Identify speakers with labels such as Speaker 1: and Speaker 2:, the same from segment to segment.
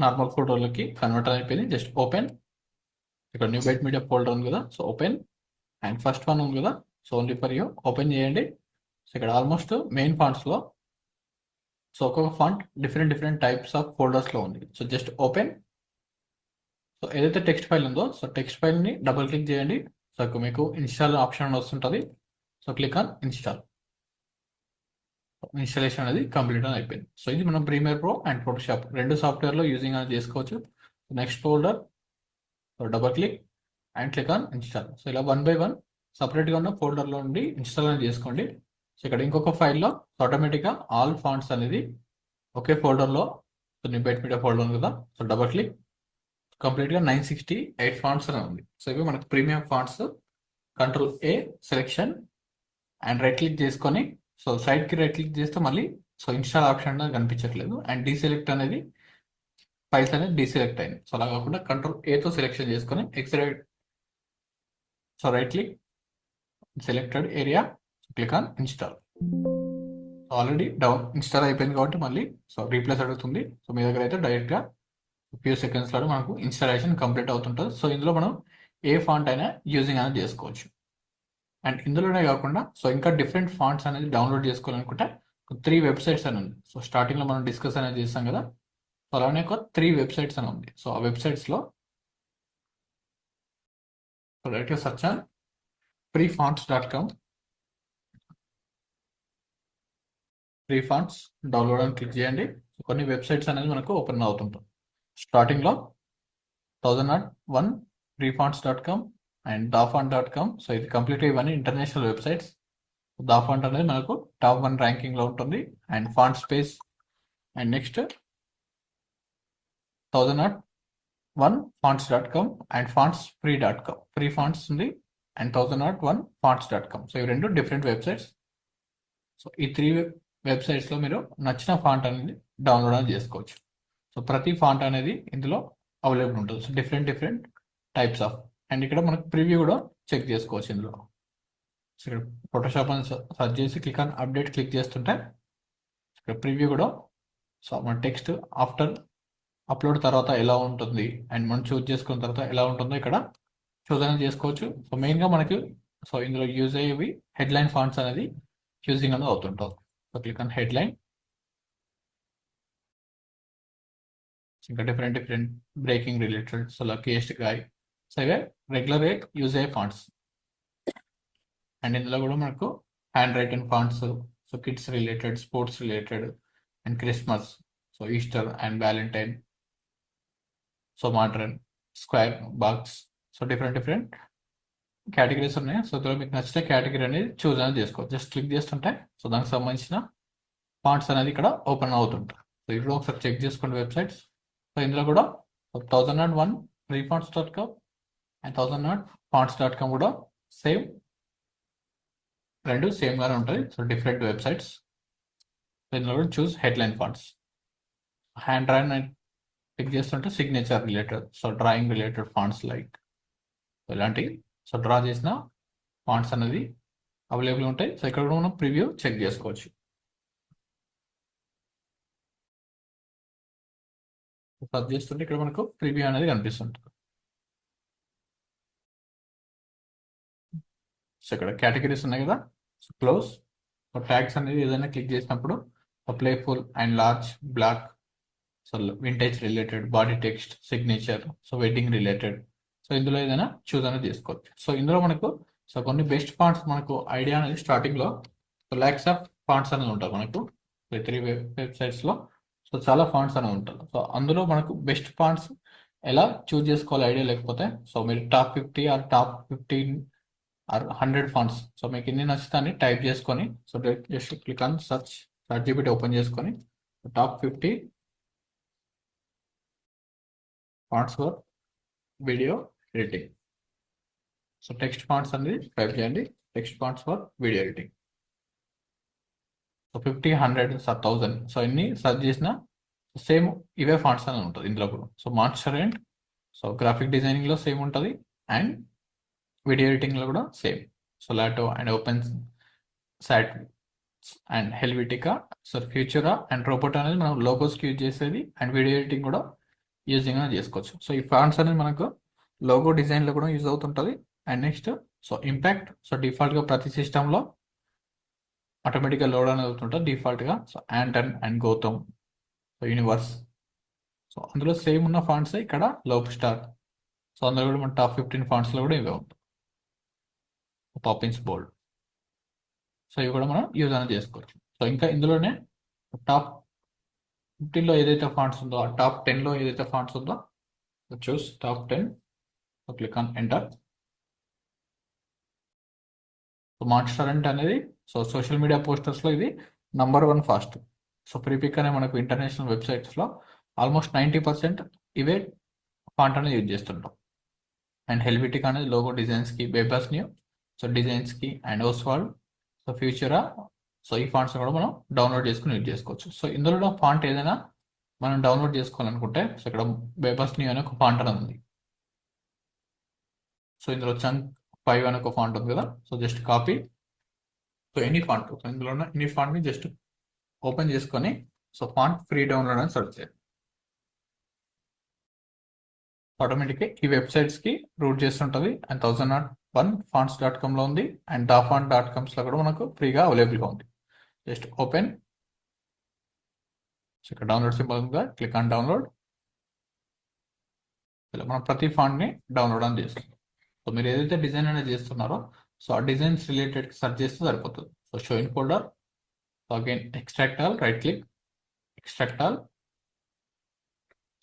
Speaker 1: Normal ఫోటోలకి convert అయిపోయింది. Just open, ఇక్కడ న్యూ బైట్ మీడియా ఫోల్డర్ ఉంది కదా, so open and first one ఉంది కదా, so only for you open చేయండి. సో ఇక్కడ ఆల్మోస్ట్ మెయిన్ ఫాంట్స్లో సో ఒక్కొక్క font different different types of ఫోల్డర్స్లో ఉంది. So just open. సో ఏదైతే టెక్స్ట్ ఫైల్ ఉందో సో టెక్స్ట్ ఫైల్ని డబుల్ క్లిక్ చేయండి. సో మీకు ఇన్స్టాల్ ఆప్షన్ వస్తుంటుంది. So click on install. Installation అనేది కంప్లీట్ అని అయిపోయింది. సో ఇది మనం ప్రీమియర్ ప్రో అండ్ ఫోటోషాప్ రెండు సాఫ్ట్వేర్లో యూజింగ్ అనేది చేసుకోవచ్చు. Next folder, so double click and click on install. So ఇలా 1 by 1 సపరేట్గా ఉన్న ఫోల్డర్లో నుండి ఇన్స్టాల్ అనేది చేసుకోండి. సో ఇక్కడ ఇంకొక ఫైల్లో ఆటోమేటిక్గా ఆల్ ఫాంట్స్ అనేది ఒకే ఫోల్డర్లో, so new byte media folder ఉంది కదా, సో డబల్ క్లిక్, కంప్లీట్గా 968 ఫాంట్స్ అని ఉంది. సో ఇవి మనకు premium fonts. Control A selection and right click చేసుకొని సో సైడ్కి రైట్ క్లిక్ చేస్తే మళ్ళీ సో ఇన్స్టాల్ ఆప్షన్ అనేది కనిపించట్లేదు. అండ్ డీసెలెక్ట్ అనేది ఫైల్స్ అనేది డీసెలెక్ట్ అయింది. సో అలా కాకుండా కంట్రోల్ ఏతో సెలెక్షన్ చేసుకొని extract, so right click selected area, click on install. Already down install అయిపోయింది కాబట్టి మళ్ళీ సో రీప్లేస్ అడుగుతుంది. సో మీ దగ్గర అయితే డైరెక్ట్గా ఫ్యూ సెకండ్స్లో మనకు ఇన్స్టాలేషన్ కంప్లీట్ అవుతుంటుంది. సో ఇందులో మనం ఏ ఫాంట్ అయినా యూజింగ్ అనేది చేసుకోవచ్చు. అండ్ ఇందులోనే కాకుండా సో ఇంకా డిఫరెంట్ ఫాంట్స్ అనేది డౌన్లోడ్ చేసుకోవాలనుకుంటే 3 వెబ్సైట్స్ అని ఉంది. సో స్టార్టింగ్లో మనం డిస్కస్ అనేది చేస్తాం కదా, సో అలానే ఒక 3 వెబ్సైట్స్ అని ఉంది. సో ఆ వెబ్సైట్స్లో డైరెక్ట్గా search on freefonts.com. Free fonts download అని క్లిక్ చేయండి. సో కొన్ని వెబ్సైట్స్ అనేది మనకు ఓపెన్ అవుతుంటాం. స్టార్టింగ్లో 1001 freefonts.com అండ్ dafont.com. సో ఇది కంప్లీట్గా ఇవన్నీ ఇంటర్నేషనల్ వెబ్సైట్స్. దాఫాంట్ అనేది మనకు టాప్ 1 ర్యాంకింగ్లో ఉంటుంది. And font space and next 1001 fonts.com and fontsfree.com. Free fonts ఉంది అండ్ 1001 fonts.com. సో ఇవి రెండు డిఫరెంట్ వెబ్సైట్స్. సో ఈ 3 వెబ్సైట్స్లో మీరు నచ్చిన ఫాంట్ అనేది డౌన్లోడ్ అనేది చేసుకోవచ్చు. సో ప్రతి ఫాంట్ అనేది ఇందులో అవైలబుల్ ఉంటుంది. So different types of. And ఇక్కడ మనకు ప్రివ్యూ కూడా చెక్ చేసుకోవచ్చు ఇందులో. సో ఇక్కడ ఫోటోషాప్ అని సర్చ్ చేసి క్లిక్ ఆన్ అప్డేట్ క్లిక్ చేస్తుంటే ఇక్కడ ప్రివ్యూ కూడా సో మన టెక్స్ట్ ఆఫ్టర్ అప్లోడ్ తర్వాత ఎలా ఉంటుంది అండ్ మనం చూస్ చేసుకున్న తర్వాత ఎలా ఉంటుందో ఇక్కడ చూస్ అనేది చేసుకోవచ్చు. సో మెయిన్గా మనకి సో ఇందులో యూజ్ అయ్యేవి హెడ్లైన్ ఫాంట్స్ అనేది యూజింగ్ అనేది అవుతుంటుంది. So click on headline. ఇంకా different breaking related, so luckiest guy, so ఇవే రెగ్యులర్గా యూజ్ అయ్యే ఫాంట్స్. అండ్ ఇందులో కూడా మనకు hand written fonts, so kids related, sports related and Christmas, so Easter and Valentine, so modern, square, box, so different categories ఉన్నాయి. So ఇందులో మీకు నచ్చిన కేటగిరీ అనేది చూస్ అనేది చేసుకోవచ్చు. జస్ట్ క్లిక్ చేస్తుంటే సో దానికి సంబంధించిన ఫాంట్స్ అనేది ఇక్కడ ఓపెన్ అవుతుంటాయి. సో ఇప్పుడు ఒకసారి చెక్ చేసుకోండి వెబ్సైట్స్. సో ఇందులో కూడా 1001 freefonts.com అండ్ 1001 fonts.com కూడా సేమ్, రెండు సేమ్గానే ఉంటాయి. So different websites. సో ఇందులో కూడా choose headline fonts. Hand drawing click చేస్తుంటే signature related, so drawing related fonts like ఇలాంటివి సో డ్రా చేసిన ఫాంట్స్ అనేది అవైలబుల్ ఉంటాయి. సో ఇక్కడ కూడా మనం ప్రివ్యూ చెక్ చేసుకోవచ్చు. సర్చ్ చేస్తుంటే ఇక్కడ మనకు ప్రివ్యూ అనేది కనిపిస్తుంటుంది. సో ఇక్కడ కేటగిరీస్ ఉన్నాయి కదా, సో క్లోజ్, సో ట్యాగ్స్ అనేది ఏదైనా క్లిక్ చేసినప్పుడు playful and large, black, so vintage related, body text, signature, so wedding related, so ఇందులో ఏదైనా చూస్ అనేది చేసుకోవచ్చు. సో ఇందులో మనకు సో కొన్ని బెస్ట్ ఫాంట్స్ మనకు ఐడియా అనేది స్టార్టింగ్లో సో ల్యాక్స్ ఆఫ్ ఫాంట్స్ అనేది ఉంటాయి మనకు 3 వెబ్సైట్స్లో. సో చాలా ఫాంట్స్ అనేవి ఉంటాయి. సో అందులో మనకు బెస్ట్ ఫాంట్స్ ఎలా చూస్ చేసుకోవాలి ఐడియా లేకపోతే సో మీరు top 50 or top 15 or 100 fonts, so మీకు ఎన్ని నచ్చుతాయని టైప్ చేసుకొని so just click on search GPT open చేసుకొని top 50 fonts for video editing, so text fonts అనేది టైప్ చేయండి. Text fonts for video editing. So 50, 100, 1000, so ఇన్ని search చేసిన same ఇవే ఫాంట్స్ అని ఉంటుంది ఇందులో కూడా. So master and so graphic డిజైనింగ్లో సేమ్ ఉంటుంది అండ్ వీడియో ఎడిటింగ్లో కూడా same. So Lato and Open సాట్ and Helvetica, so Futura and Roboto అనేది మనం లోగోస్కి యూజ్ చేసేది. అండ్ వీడియో ఎడిటింగ్ కూడా యూజింగ్ అనేది చేసుకోవచ్చు. సో ఈ ఫాంట్స్ అనేది మనకు లోగో డిజైన్లో కూడా యూజ్ అవుతుంటుంది. And next so impact, so డిఫాల్ట్గా ప్రతి సిస్టంలో ఆటోమేటిక్గా లోడ్ అనేది అవుతుంటుంది డిఫాల్ట్గా. So Anton and Gotham, so universe, so అందులో సేమ్ ఉన్న ఫాంట్స్ ఇక్కడ లోప్ స్టార్. సో అందులో కూడా మన టాప్ 15 ఫాంట్స్లో కూడా ఇవే ఉంటాయి. పాపిన్స్ బోల్డ్, సో ఇవి కూడా మనం యూజ్ అనేది చేసుకోవచ్చు. సో ఇంకా ఇందులోనే టాప్ 15లో ఏదైతే ఫాంట్స్ ఉందో, ఆ టాప్ 10లో ఏదైతే ఫాంట్స్ ఉందో choose top 10. So click on enter. So Montserrat అనేది సో సోషల్ మీడియా పోస్టర్స్లో ఇది #1 ఫాస్ట్. సో ప్రీపిక్ అనే మనకు ఇంటర్నేషనల్ వెబ్సైట్స్లో ఆల్మోస్ట్ 90% ఇవే ఫాంట్ అనేది యూజ్ చేస్తుంటాం. అండ్ హెల్విటిక్ అనేది లోగో డిజైన్స్కి, బేబస్ న్యూ సో డిజైన్స్కి, and Oswald so Futura, so ఈ ఫాంట్స్ కూడా మనం డౌన్లోడ్ చేసుకుని యూజ్ చేసుకోవచ్చు. సో ఇందులో ఫాంట్ ఏదైనా మనం డౌన్లోడ్ చేసుకోవాలనుకుంటే సో ఇక్కడ బేబస్ న్యూ అనే ఒక ఫాంట్ అనేది ఉంది. సో ఇందులో చంక్ 5 అనే ఒక ఫాంట్ ఉంది కదా, so just copy. So any font, so ఇందులో ఉన్న ఎనీ ఫాంట్ని జస్ట్ ఓపెన్ చేసుకొని సో ఫాంట్ ఫ్రీ డౌన్లోడ్ అని సెర్చ్ చేయాలి. ఆటోమేటిక్గా ఈ వెబ్సైట్స్కి రూట్ చేస్తుంటుంది. అండ్ 1001fonts.comలో ఉంది. అండ్ dafont.comsలో కూడా మనకు ఫ్రీగా అవైలబుల్గా ఉంది. Just open. సో ఇక్కడ డౌన్లోడ్ సింబల్ ఉందా, క్లిక్ ఆన్ డౌన్లోడ్. ఇలా మనం ప్రతి ఫాంట్ని డౌన్లోడ్ అని చేస్తాం. సో మీరు ఏదైతే డిజైన్ అనేది చేస్తున్నారో సో ఆ డిజైన్స్ రిలేటెడ్ సెర్చ్ చేస్తే సరిపోతుంది. So show in folder, so again extract all, right click, extract all.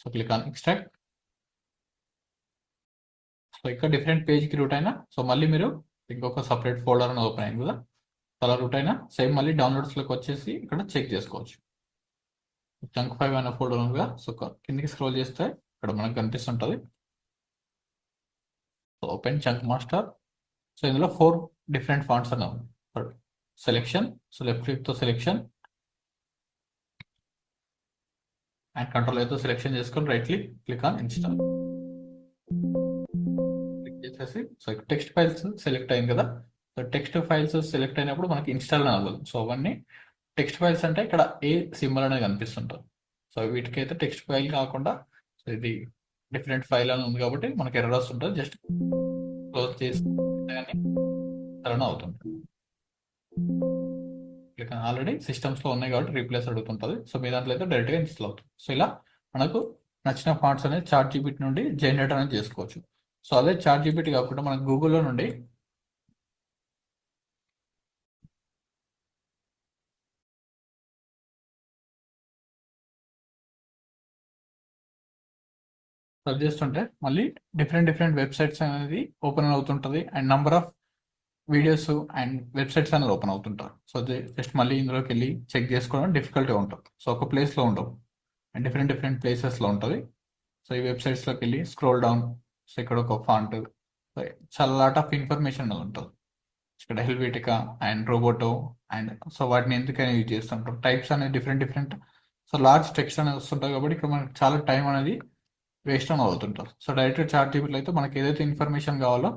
Speaker 1: So click on extract. So ఇక్కడ డిఫరెంట్ పేజ్కి రూట్ అయినా సో మళ్ళీ మీరు ఇంకొక సపరేట్ ఫోల్డర్ అని ఓపెన్ అయింది కదా, అలా రూట్ అయినా సేమ్ మళ్ళీ డౌన్లోడ్స్లోకి వచ్చేసి ఇక్కడ చెక్ చేసుకోవచ్చు. చంక్ 5 అనే ఫోల్డర్ ఉంది కదా, సో కిందికి స్క్రోల్ చేస్తే ఇక్కడ మనకు కనిపిస్తుంటుంది. So open chunk master. So ఇందులో 4 డిఫరెంట్ ఫాంట్స్ అనే ఉంది. సెలెక్షన్, సో లెఫ్ట్ క్లిక్తో సెలెక్షన్ అండ్ కంట్రోల్ అయితే సెలెక్షన్ చేసుకొని right click, click on install. Click చేసేసి సో టెక్స్ట్ ఫైల్స్ సెలెక్ట్ అయింది కదా, సో టెక్స్ట్ ఫైల్స్ సెలెక్ట్ అయినప్పుడు మనకి ఇన్స్టాల్ అవ్వదు. సో అవన్నీ టెక్స్ట్ ఫైల్స్ అంటే ఇక్కడ ఏ సింబల్ అనేది కనిపిస్తుంటుంది. సో వీటికైతే టెక్స్ట్ ఫైల్ కాకుండా సో ఇది డిఫరెంట్ ఫైల్ అని ఉంది కాబట్టి మనకి ఎర్రర్ వస్తుంటుంది. జస్ట్ క్లోజ్ చేసి కానీ అవుతుంది. ఆల్రెడీ సిస్టమ్స్లో ఉన్నాయి కాబట్టి రీప్లేస్ అడుగుతుంటుంది. సో మీ దాంట్లో అయితే డైరెక్ట్గా ఇన్స్టాల్ అవుతుంది. సో ఇలా మనకు నచ్చిన ఫాంట్స్ అనేది ChatGPT నుండి జనరేట్ అనేది చేసుకోవచ్చు. సో అదే ChatGPT కాకుండా మనకు గూగుల్లో నుండి సర్చ్ చేస్తుంటే మళ్ళీ డిఫరెంట్ వెబ్సైట్స్ అనేది ఓపెన్ అవుతుంటుంది. And number of videos and websites అనేది ఓపెన్ అవుతుంటారు. సో జస్ట్ మళ్ళీ ఇందులోకి వెళ్ళి చెక్ చేసుకోవడం డిఫికల్ట్గా ఉంటుంది. సో ఒక ప్లేస్లో ఉండవు అండ్ డిఫరెంట్ ప్లేసెస్లో ఉంటుంది. సో ఈ వెబ్సైట్స్లోకి వెళ్ళి స్క్రోల్ డౌన్, సో ఇక్కడ ఒక ఫాంట్, చాలా లాట్ ఆఫ్ ఇన్ఫర్మేషన్ అనేది ఉంటుంది. ఇక్కడ హెల్వేటికా అండ్ రోబోటో అండ్ సో వాటిని ఎందుకని యూజ్ చేస్తుంటారు, టైప్స్ అనేది డిఫరెంట్. సో లార్జ్ టెక్స్ట్ అనేది వస్తుంటాయి కాబట్టి ఇక్కడ మనకి చాలా టైం అనేది వేస్ట్ అని అవుతుంటారు. సో డైరెక్ట్ ChatGPT అయితే మనకి ఏదైతే ఇన్ఫర్మేషన్ కావాలో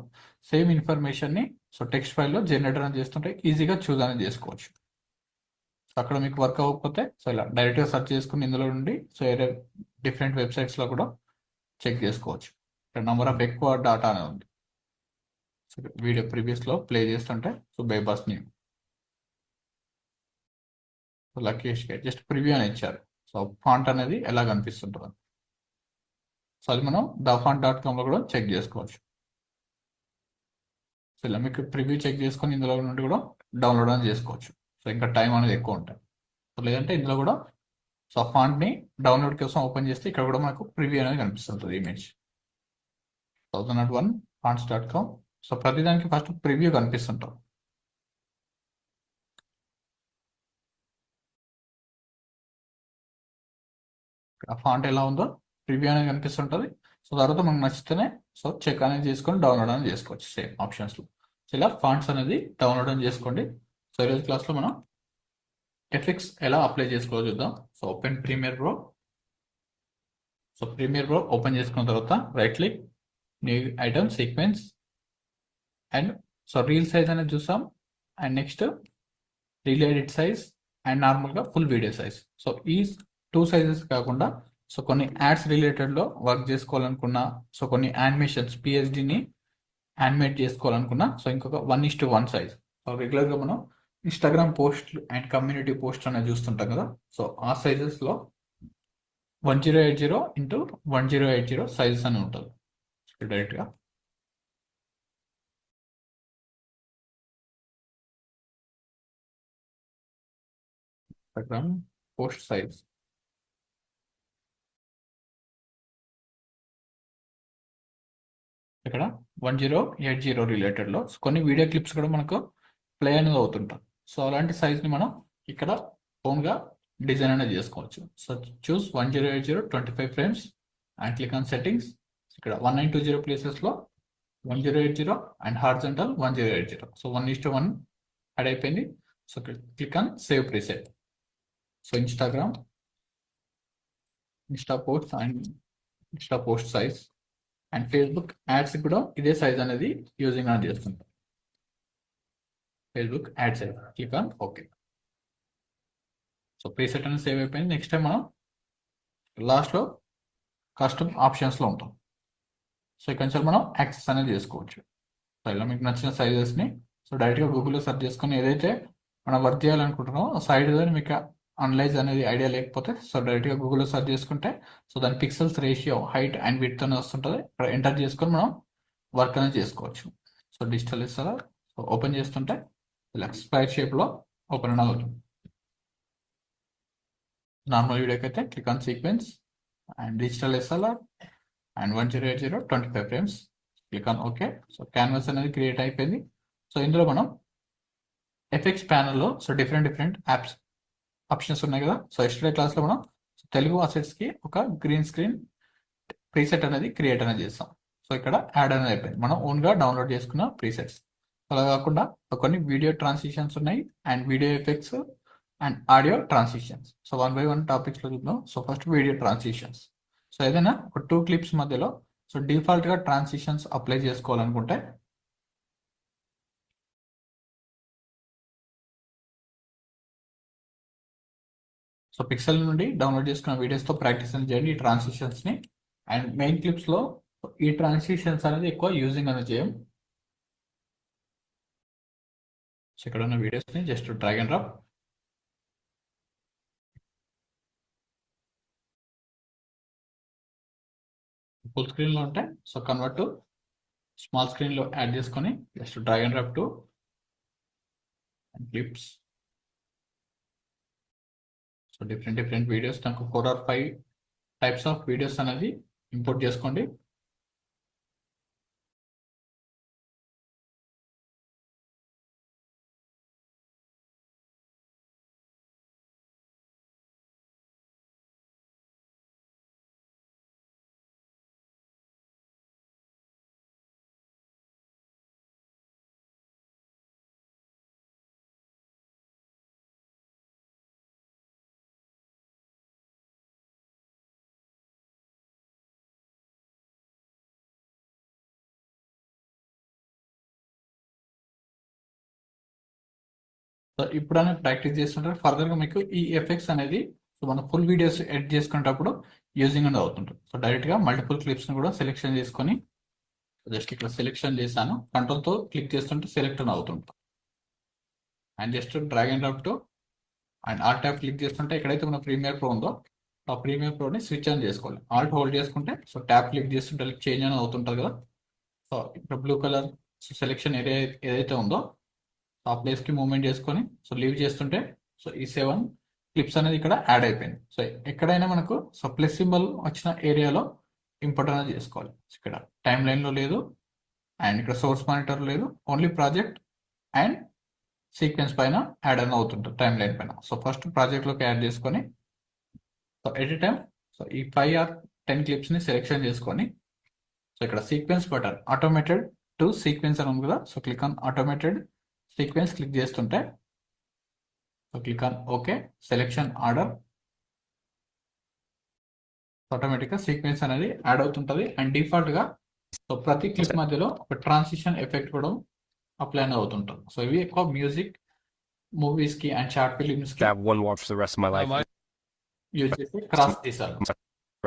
Speaker 1: సేమ్ ఇన్ఫర్మేషన్ని సో టెక్స్ట్ ఫైల్లో జనరేట్ అనేది చేస్తుంటే ఈజీగా చూస్ అనేది చేసుకోవచ్చు. సో అక్కడ మీకు వర్క్ అవ్వకపోతే సో ఇలా డైరెక్ట్గా సెర్చ్ చేసుకుని ఇందులో నుండి సో వేరే డిఫరెంట్ వెబ్సైట్స్లో కూడా చెక్ చేసుకోవచ్చు. ఇక్కడ నంబర్ ఆఫ్ ఎక్కువ డాటా అనేది ఉంది. సో వీడియో ప్రీవియస్లో ప్లే చేస్తుంటే సో బేబాస్ న్యూ, సో లక్కీష్ జస్ట్ ప్రివ్యూ అని ఇచ్చారు. సో ఫాంట్ అనేది ఎలా కనిపిస్తుంటుంది, సో అది మనం dafont.comలో కూడా చెక్ చేసుకోవచ్చు. సో ఇలా మీకు ప్రివ్యూ చెక్ చేసుకొని ఇందులో నుండి కూడా డౌన్లోడ్ అని చేసుకోవచ్చు. సో ఇంకా టైం అనేది ఎక్కువ ఉంటుంది. సో లేదంటే ఇందులో కూడా సో ఫాంట్ని డౌన్లోడ్ కోసం ఓపెన్ చేస్తే ఇక్కడ కూడా మనకు ప్రివ్యూ అనేది కనిపిస్తుంటుంది ఇమేజ్. 1001fonts.com. సో ప్రతిదానికి ఫస్ట్ ప్రివ్యూ కనిపిస్తుంటాం. ఆ ఫాంట్ ఎలా ఉందో ప్రివ్యూ అనేది కనిపిస్తుంటుంది. సో తర్వాత మనకు నచ్చితేనే సో చెక్ అనేది చేసుకొని డౌన్లోడ్ అనేది చేసుకోవచ్చు సేమ్ ఆప్షన్స్లో. సో ఇలా ఫాంట్స్ అనేది డౌన్లోడ్ అని చేసుకోండి. సో ఈరోజు క్లాస్లో మనం ఎఫెక్ట్స్ ఎలా అప్లై చేసుకోవాలో చూద్దాం. So open Premiere Pro. So Premiere Pro open చేసుకున్న తర్వాత right click, new item, sequence and so reel size అనేది చూసాం. And next reel edit size and నార్మల్గా ఫుల్ వీడియో సైజ్. సో ఈ 2 సైజెస్ కాకుండా సో కొన్ని యాడ్స్ రిలేటెడ్లో వర్క్ చేసుకోవాలనుకున్నా, సో కొన్ని యానిమేషన్స్ పిహెచ్డిని యానిమేట్ చేసుకోవాలనుకున్నా, సో ఇంకొక 1:1 సైజ్. సో రెగ్యులర్గా మనం ఇన్స్టాగ్రామ్ పోస్ట్లు అండ్ కమ్యూనిటీ పోస్ట్ అనేది చూస్తుంటాం కదా, సో ఆ సైజెస్లో 1080x1080 సైజెస్ అని ఉంటుంది డైరెక్ట్గా. ఇన్స్టాగ్రామ్ పోస్ట్ సైజ్ ఇక్కడ 1080 రిలేటెడ్లో కొన్ని వీడియో క్లిప్స్ కూడా మనకు ప్లే అనేది అవుతుంటాం. సో అలాంటి సైజ్ని మనం ఇక్కడ ఓన్గా డిజైన్ అనేది చేసుకోవచ్చు. So choose 1080 25 frames and click on settings. ఇక్కడ 1920 ప్లేసెస్లో 1080 అండ్ హారిజాంటల్ 1080. సో 1:1 యాడ్ అయిపోయింది. So click on save preset. So Insta post size and Facebook ads కూడా ఇదే సైజ్ అనేది యూజింగ్ అని చేస్తుంటాం. Facebook add size click on okay. So preset అనేది save అయిపోయింది. నెక్స్ట్ టైం మనం లాస్ట్లో కస్టమ్ ఆప్షన్స్లో ఉంటాం. సో ఇక్కడ నుంచి మనం యాక్సెస్ అనేది చేసుకోవచ్చు. సో ఇలా మీకు నచ్చిన సైజెస్ని సో డైరెక్ట్గా గూగుల్లో సెర్చ్ చేసుకొని ఏదైతే మనం వర్క్ చేయాలనుకుంటున్నామో సైడ్ మీకు అనలైజ్ అనేది ఐడియా లేకపోతే సో డైరెక్ట్గా గూగుల్లో సెర్చ్ చేసుకుంటే సో దాని pixels ratio height and width అనేది వస్తుంటుంది. ఇక్కడ ఎంటర్ చేసుకొని మనం వర్క్ అనేది చేసుకోవచ్చు. So digital SLR so open చేస్తుంటే ఇలా స్క్వేర్ షేప్లో ఓపెన్ అనేది అవుతుంది. నార్మల్ వీడియోకి అయితే click on sequence and digital SLR and 1080 25 frames click on okay. So canvas అనేది క్రియేట్ అయిపోయింది. సో ఇందులో మనం ఎఫెక్ట్స్ ప్యానల్లో సో డిఫరెంట్ యాప్స్ ఆప్షన్స్ ఉన్నాయి కదా. సో ఎస్టర్డే క్లాస్లో మనం తెలుగు అసెట్స్కి ఒక గ్రీన్ స్క్రీన్ ప్రీసెట్ అనేది క్రియేట్ అనేది చేస్తాం. సో ఇక్కడ యాడ్ అనేది అయిపోయింది. మనం ఓన్గా డౌన్లోడ్ చేసుకున్న ప్రీసెట్స్. అలా కాకుండా కొన్ని వీడియో ట్రాన్సిషన్స్ ఉన్నాయి and video effects and audio transitions. So 1 by 1 టాపిక్స్లో చూద్దాం. So first video transitions. So ఏదైనా ఒక 2 క్లిప్స్ మధ్యలో సో డిఫాల్ట్గా ట్రాన్సిషన్స్ అప్లై చేసుకోవాలనుకుంటే సో పిక్సెల్ నుండి డౌన్లోడ్ చేసుకున్న వీడియోస్తో ప్రాక్టీస్ అని చేయండి ఈ ట్రాన్సిషన్స్ని. అండ్ మెయిన్ క్లిప్స్లో ఈ ట్రాన్సిషన్స్ అనేది ఎక్కువ యూజింగ్ అనేది చేయం. సో ఇక్కడ ఉన్న వీడియోస్ని just drag and drop full స్క్రీన్లో ఉంటే సో కన్వర్ట్ టు స్మాల్ స్క్రీన్లో యాడ్ చేసుకొని just drag and drop to clips. So different videos నాకు 4 or 5 టైప్స్ ఆఫ్ వీడియోస్ అనేది ఇంపోర్ట్ చేసుకోండి. సో ఇప్పుడనే ప్రాక్టీస్ చేస్తుంటారు. ఫర్దర్గా మీకు ఈ ఎఫెక్ట్స్ అనేది సో మనం ఫుల్ వీడియోస్ ఎడిట్ చేసుకునేటప్పుడు యూజింగ్ అనేది అవుతుంటుంది. సో డైరెక్ట్గా మల్టిపుల్ క్లిప్స్ని కూడా సెలెక్షన్ చేసుకొని జస్ట్ ఇక్కడ సెలెక్షన్ చేశాను. కంట్రోల్తో క్లిక్ చేస్తుంటే సెలెక్ట్ అని అవుతుంటుంది. And just drag and drop to and all tap click చేస్తుంటే ఎక్కడైతే మన ప్రీమియర్ ప్రో ఉందో ఆ ప్రీమియర్ ప్రోని స్విచ్ ఆన్ చేసుకోవాలి. ఆల్ట్ హోల్డ్ చేసుకుంటే సో ట్యాప్ క్లిక్ చేస్తుంటే చేంజ్ అనేది అవుతుంటుంది కదా. సో ఇక్కడ బ్లూ కలర్ సెలెక్షన్ ఏరియా ఏదైతే ఉందో ఆ ప్లేస్కి మూవ్మెంట్ చేసుకొని సో లీవ్ చేస్తుంటే సో ఈ 7 క్లిప్స్ అనేది ఇక్కడ యాడ్ అయిపోయింది. సో ఎక్కడైనా మనకు సో ప్లస్ సింబల్ వచ్చిన ఏరియాలో ఇంపోర్ట్ అనేది చేసుకోవాలి. ఇక్కడ టైం లైన్లో లేదు అండ్ ఇక్కడ సోర్స్ మానిటర్ లేదు, ఓన్లీ ప్రాజెక్ట్ అండ్ సీక్వెన్స్ పైన యాడ్ అని అవుతుంటుంది టైం లైన్ పైన. సో ఫస్ట్ ప్రాజెక్ట్లోకి యాడ్ చేసుకొని so at a time so ఈ 5 or 10 క్లిప్స్ని సెలెక్షన్ చేసుకొని సో ఇక్కడ sequence button automated to sequence అని ఉంది కదా. So click on automated sequence click చేస్తుంటే so click on okay. Selection order ఆటోమేటిక్గా సీక్వెన్స్ అనేది యాడ్ అవుతుంటుంది. అండ్ డిఫాల్ట్గా సో ప్రతి క్లిప్ మధ్యలో ఒక ట్రాన్సిషన్ ఎఫెక్ట్ కూడా అప్లై అవుతుంటుంది. సో ఇవి ఎక్కువ మ్యూజిక్ మూవీస్కి అండ్ షార్ట్ ఫిలిమ్స్కి
Speaker 2: have one watch for the rest of my life.
Speaker 1: Use చేసి క్రాస్ తీసారు.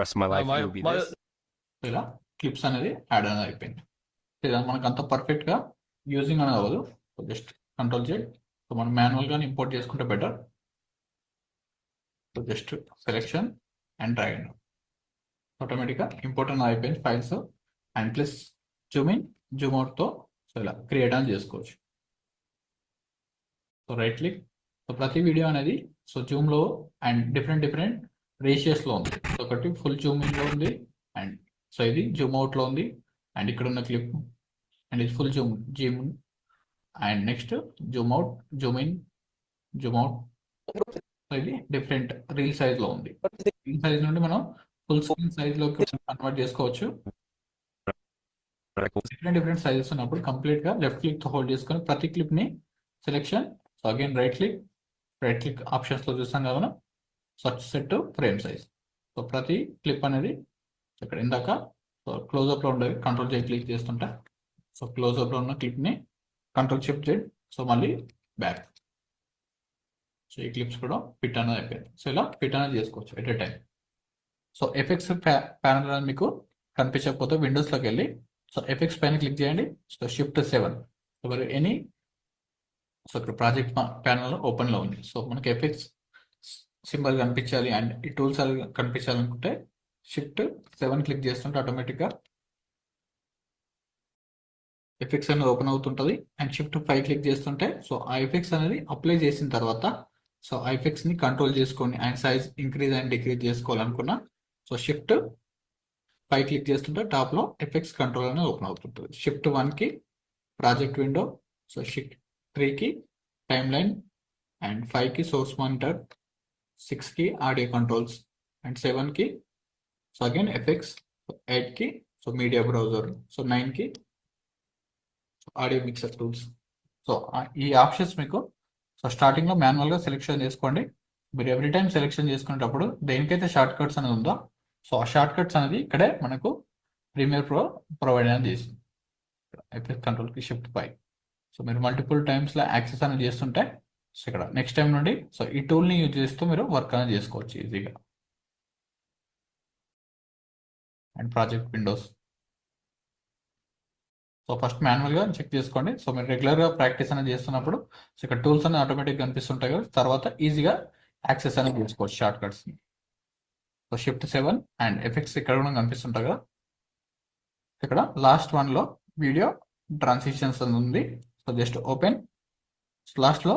Speaker 2: rest of my life, it would be this.
Speaker 1: ఇలా క్లిప్స్ అనేది యాడ్ అనేది అయిపోయింది. లేదా మనకు అంత పర్ఫెక్ట్గా యూజింగ్ అనేది అవ్వదు. So just control Z. So మనం మాన్యువల్గా ఇంపోర్ట్ చేసుకుంటే better. So just selection and drag and ఆటోమేటిక్గా ఇంపోర్ట్ అనేది అయిపోయింది files. And plus zoom in zoom అవుట్తో సో ఇలా క్రియేట్ అని చేసుకోవచ్చు. So right click. సో ప్రతి వీడియో అనేది సో జూమ్లో అండ్ డిఫరెంట్ రేషియోస్లో ఉంది. సో ఒకటి ఫుల్ జూమ్ ఇన్లో ఉంది, అండ్ సో ఇది జూమ్ అవుట్లో ఉంది, అండ్ ఇక్కడ ఉన్న క్లిప్ అండ్ ఇది full zoom and next zoom out, zoom in, zoom out. So ఇది డిఫరెంట్ రీల్ సైజ్లో ఉంది. రీల్ సైజ్ నుండి మనం ఫుల్ స్క్రీన్ సైజ్లోకి కన్వర్ట్ చేసుకోవచ్చు. డిఫరెంట్ సైజెస్ ఉన్నప్పుడు కంప్లీట్గా లెఫ్ట్ క్లిక్తో హోల్డ్ చేసుకొని ప్రతి క్లిప్ని selection. So again right click ఆప్షన్స్లో చూస్తాం కదా మనం. Set frame size. సో ప్రతి క్లిప్ అనేది ఇక్కడ ఇందాక సో క్లోజ్అప్లో ఉండేవి కంట్రోల్ Z క్లిక్ చేస్తుంటే సో క్లోజ్అప్లో ఉన్న క్లిప్ని కంట్రోల్ షిఫ్ట్ Z. సో మళ్ళీ బ్యాక్. సో ఈ క్లిప్స్ కూడా ఫిట్ అనేది అయిపోయింది. సో ఇలా ఫిట్ అనేది చేసుకోవచ్చు at a time. So effects panel అనేది మీకు కనిపించకపోతే విండోస్లోకి వెళ్ళి సో ఎఫెక్ట్స్ పైన క్లిక్ చేయండి. So Shift+7. సో మరి ఎనీ సో ఇక్కడ ప్రాజెక్ట్ ప్యానల్ ఓపెన్లో ఉంది. సో మనకి ఎఫెక్ట్స్ సింబల్ కనిపించాలి అండ్ ఈ టూల్స్ కనిపించాలనుకుంటే Shift+7 క్లిక్ చేస్తుంటే ఆటోమేటిక్గా ఎఫెక్ట్స్ అనేది ఓపెన్ అవుతుంటుంది. అండ్ Shift+5 క్లిక్ చేస్తుంటే సో ఆ ఎఫెక్ట్స్ అనేది అప్లై చేసిన తర్వాత సో ఆ ఎఫెక్ట్స్ని కంట్రోల్ చేసుకొని and size increase and decrease చేసుకోవాలనుకున్నా సో Shift+5 క్లిక్ చేస్తుంటే టాప్లో ఎఫెక్ట్స్ కంట్రోల్ అనేది ఓపెన్ అవుతుంటుంది. Shift+1కి ప్రాజెక్ట్ విండో, సో Shift+3కి టైమ్ లైన్, అండ్ 5కి సోర్స్ మానిటర్, 6కి ఆడియో కంట్రోల్స్, అండ్ 7కి సో అగైన్ ఎఫెక్ట్స్, 8కి సో మీడియా బ్రౌజర్, సో 9కి ఆడియో మిక్సర్ టూల్స్. సో ఈ ఆప్షన్స్ మీకు సో స్టార్టింగ్లో మాన్యువల్గా సెలెక్షన్ చేసుకోండి. మీరు ఎవ్రీ టైం సెలెక్షన్ చేసుకునేటప్పుడు దేనికైతే షార్ట్ కట్స్ అనేది ఉందో సో ఆ షార్ట్ కట్స్ అనేది ఇక్కడే మనకు ప్రీమియర్ ప్రో ప్రొవైడ్ అనేది చేసింది. ఎఫెక్ట్ కంట్రోల్కి Shift+5. సో మీరు మల్టిపుల్ టైమ్స్లో యాక్సెస్ అనేది చేస్తుంటే సో ఇక్కడ నెక్స్ట్ టైం నుండి సో ఈ టూల్ని యూజ్ చేస్తూ మీరు వర్క్ అనేది చేసుకోవచ్చు ఈజీగా. And project Windows. So first మాన్యువల్గా చెక్ చేసుకోండి. సో మీరు రెగ్యులర్గా ప్రాక్టీస్ అనేది చేస్తున్నప్పుడు సో ఇక్కడ టూల్స్ అనేది ఆటోమేటిక్గా కనిపిస్తుంటాయి కదా. తర్వాత ఈజీగా యాక్సెస్ అనేది చేసుకోవచ్చు షార్ట్ కట్స్ని. సో Shift+7 అండ్ ఎఫెక్ట్స్ ఇక్కడ కూడా కనిపిస్తుంటాయి కదా. ఇక్కడ లాస్ట్ వన్లో వీడియో ట్రాన్సిషన్స్ అని ఉంది. So just open. లాస్ట్లో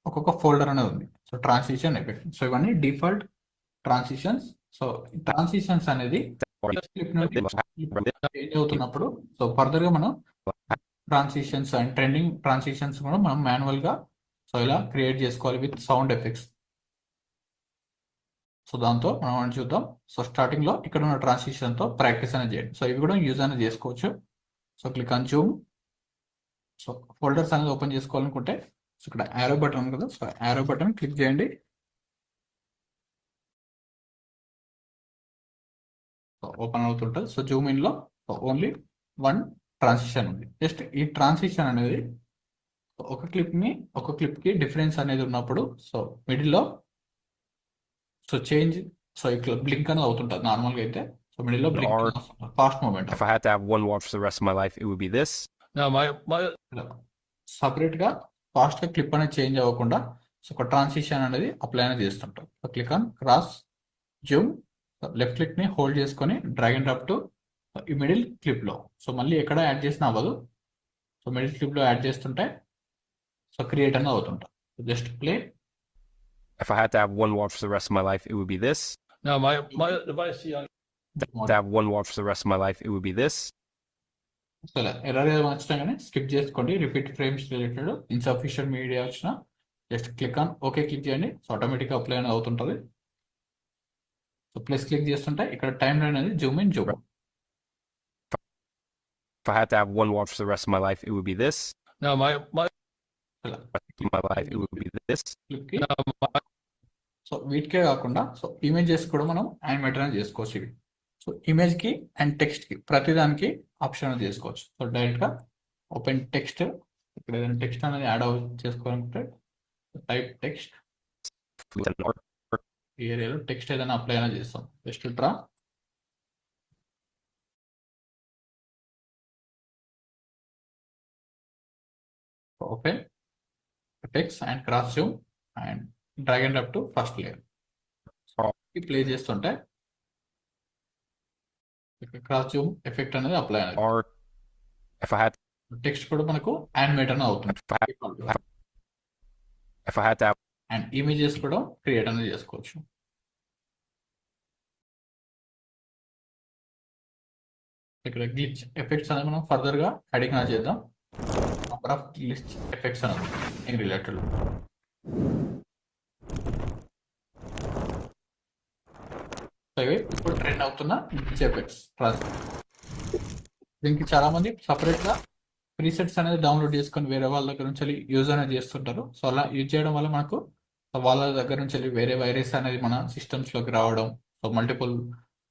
Speaker 1: ఒక్కొక్క ఫోల్డర్ అనేది ఉంది. So transition effect. సో ఇవన్నీ డిఫాల్ట్ ట్రాన్సిషన్స్. సో ట్రాన్సిషన్స్ అనేది క్లిప్ నుండి చేంజ్ అవుతున్నప్పుడు సో ఫర్దర్గా మనం ట్రాన్సిషన్స్ అండ్ ట్రెండింగ్ ట్రాన్సిషన్స్ కూడా మనం మాన్యువల్గా సో ఇలా క్రియేట్ చేసుకోవాలి విత్ సౌండ్ ఎఫెక్ట్స్. సో దాంతో మనం చూద్దాం. సో స్టార్టింగ్లో ఇక్కడ ఉన్న ట్రాన్సిషన్తో ప్రాక్టీస్ అనేది చేయండి. సో ఇవి కూడా యూజ్ అనేది చేసుకోవచ్చు. So click on zoom. So folders అనేది ఓపెన్ చేసుకోవాలనుకుంటే సో ఇక్కడ యారో బటన్ ఉంది కదా. సో యారో బటన్ క్లిక్ చేయండి. సో ఓపెన్ అవుతుంటుంది. సో జూమ్ ఇన్లో ఓన్లీ వన్ ట్రాన్సిషన్ ఉంది. జస్ట్ ఈ ట్రాన్సిషన్ అనేది ఒక క్లిప్కి డిఫరెన్స్ అనేది ఉన్నప్పుడు సో మిడిల్లో సో చేంజ్ సో ఇక్కడ బ్లింక్ అనేది అవుతుంటుంది నార్మల్గా అయితే. సో మిడిల్లో blink fast moment.
Speaker 2: If I had to have one watch for the rest of my life, it would be this.
Speaker 3: Now
Speaker 1: సపరేట్గా ఫాస్ట్గా క్లిప్ అనేది చేంజ్ అవ్వకుండా సో ఒక ట్రాన్సిషన్ అనేది అప్లై అనేది చేస్తుంటాం. So click on cross zoom. Left క్లిక్ని hold చేసుకొని డ్రాగ్ అండ్ డ్రాప్ టు ఈ మిడిల్ క్లిప్లో. సో మళ్ళీ ఎక్కడ యాడ్ చేసినా అవ్వదు. సో మిడిల్ క్లిప్లో యాడ్ చేస్తుంటే సో క్రియేట్ అనేది అవుతుంటాం. Just play.
Speaker 2: If I had to have one watch for the rest of my life, it would be this.
Speaker 3: now my device here.
Speaker 2: To have one watch for the rest of my life, it would be this.
Speaker 1: So ఇలా error ఏదో వచ్చినా కానీ skip చేసుకోండి. Repeat frames related insufficient media వచ్చినా just click on okay click చేయండి. So ఆటోమేటిక్గా apply అనేది అవుతుంటుంది. సో ప్లస్ క్లిక్ చేస్తుంటే ఇక్కడ టైం లైన్ అనేది zoom in zoom.
Speaker 2: If I had to have one watch for the rest of my life, it would be this.
Speaker 3: now my
Speaker 2: My life, it would be this.
Speaker 1: క్లిప్కి so వీటికే కాకుండా so images కూడా మనం animator అనేది చేసుకోవచ్చు. ఇవి so ఇమేజ్కి and టెక్స్ట్కి ప్రతిదానికి option చేసుకోవచ్చు. సో డైరెక్ట్గా ఓపెన్ టెక్స్ట్. ఇక్కడ ఏదైనా టెక్స్ట్ అనేది యాడ్ చేసుకోవాలనుకుంటే టైప్ టెక్స్ట్. ఈ ఏరియాలో టెక్స్ట్ ఏదైనా అప్లై అయినా చేస్తాం. Just draw, open text and cross Zoom and drag and drop to first layer. Play చేస్తుంటే క్రాస్ జూమ్ ఎఫెక్ట్ అనేది అప్లై అనేది,
Speaker 2: Or if I had
Speaker 1: text కూడా మనకు యానిమేట్ అనేది అవుతుంది.
Speaker 2: if I had to have
Speaker 1: and images కూడా create అనేది చేసుకోవచ్చు. ఇక్కడ గ్లిచ్ ఎఫెక్ట్స్ అనేది మనం ఫర్దర్ గా యాడింగ్ అనేది చేద్దాం. నంబర్ ఆఫ్ గ్లిచ్ ఎఫెక్ట్స్ అనేది ఇన్ రిలేటెడ్. ఇవి ఇప్పుడు ట్రెండ్ అవుతున్న గ్లిచ్ ఎఫెక్ట్స్. దీనికి చాలా మంది సపరేట్ గా ప్రీసెట్స్ అనేది డౌన్లోడ్ చేసుకొని వేరే వాళ్ళ దగ్గర నుంచి యూజ్ అనేది చేస్తుంటారు. సో అలా యూజ్ చేయడం వల్ల మనకు వాళ్ళ దగ్గర నుంచి వేరే వైరస్ అనేది మన సిస్టమ్స్ లోకి రావడం, సో మల్టిపుల్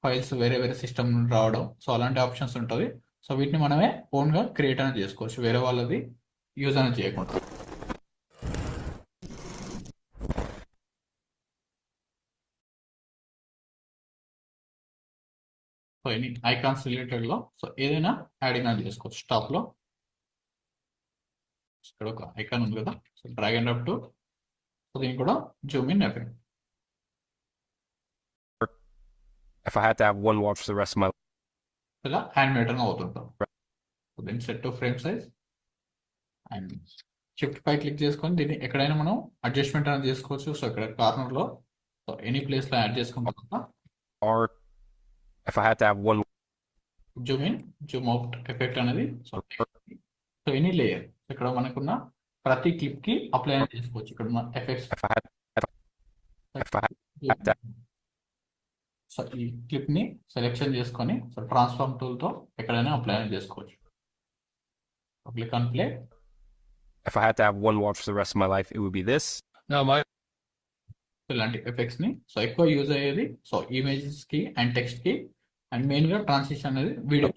Speaker 1: ఫైల్స్ వేరే వేరే సిస్టమ్ నుండి రావడం, సో అలాంటి ఆప్షన్స్ ఉంటుంది. సో వీటిని మనమే ఓన్ గా క్రియేట్ అనేది చేసుకోవచ్చు, వేరే వాళ్ళది యూజ్ అనేది చేయకుండా. సో ఎనీ ఐకాన్స్ రిలేటెడ్ లో సో ఏదైనా యాడింగ్ అనేది చేసుకోవచ్చు. టాప్ లో ఇక్కడ ఒక ఐకాన్ ఉంది కదా, so drag and drop to, so దీనికి కూడా Zoom in effect.
Speaker 2: if I had to have one watch for the rest of my life,
Speaker 1: ఇలా యానిమేట్ అని అవుతుంటాం. సో దీన్ని set to frame size and shift పై click చేసుకొని దీన్ని ఎక్కడైనా మనం అడ్జస్ట్మెంట్ అనేది చేసుకోవచ్చు. సో ఇక్కడ కార్నర్ లో సో ఎనీ ప్లేస్ లో యాడ్ చేసుకుంటాం.
Speaker 2: or if I had to have one
Speaker 1: Zoom in zoom out effect అనేది సో ఎనీ లేయర్ ఇక్కడ మనకున్న ప్రతి క్లిప్ కి అప్లై అనేది చేసుకోవచ్చు. ఇక్కడ ఉన్న effects
Speaker 2: if I had to
Speaker 1: so ఈ క్లిప్ ని సెలెక్షన్ చేసుకొని సో ట్రాన్స్ఫార్మ్ టూల్ తో ఎక్కడైనా అప్లై అనేది చేసుకోవచ్చు. Click on play.
Speaker 2: if I had to have one watch for the rest of my life, it would be this.
Speaker 3: Now my
Speaker 1: ఇలాంటి effects ని so ఎక్కువ యూజ్ అయ్యేది సో ఇమేజెస్ కి and text కి అండ్ మెయిన్ గా transition అనేది video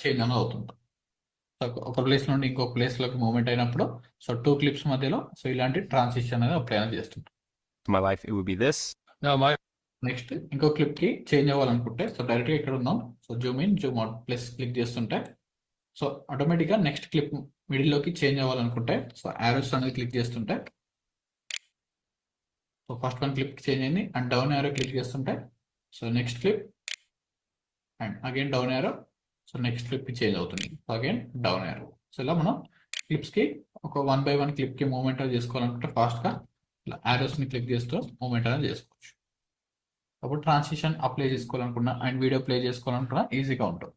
Speaker 1: change అనేది అవుతుంది. సో ఒక ప్లేస్ నుండి ఇంకొక ప్లేస్ లోకి మూవ్మెంట్ అయినప్పుడు సో 2 క్లిప్స్ మధ్యలో సో ఇలాంటి ట్రాన్సిషన్ అనేది అప్లై అనేది చేస్తుంది.
Speaker 2: My life, it would be this.
Speaker 3: now my
Speaker 1: next ఇంకో క్లిప్ కి చేంజ్ అవ్వాలనుకుంటే సో డైరెక్ట్ గా ఇక్కడ ఉన్నాం. So Zoom in zoom out plus click చేస్తుంటే సో ఆటోమేటిక్ గా నెక్స్ట్ క్లిప్ మిడిల్ లోకి చేంజ్ అవ్వాలనుకుంటే సో ఆరోస్ అనేది క్లిక్ చేస్తుంటే so first one clip change అయింది అండ్ డౌన్ యారో క్లిక్ చేస్తుంటే so next clip and again down arrow so next clip కి change అవుతుంది. So again down arrow. So ఇలా మనం క్లిప్స్ కి ఒక 1 by 1 క్లిప్ కి మూవ్మెంట్ అనేది చేసుకోవాలనుకుంటే ఫాస్ట్ గా ఇలా ఆరోస్ ని క్లిక్ చేస్తూ మూవ్మెంట్ అనేది చేసుకోవచ్చు. అప్పుడు ట్రాన్సిషన్ అప్లై చేసుకోవాలనుకున్నా అండ్ వీడియో ప్లే చేసుకోవాలనుకున్నా ఈజీగా ఉంటుంది.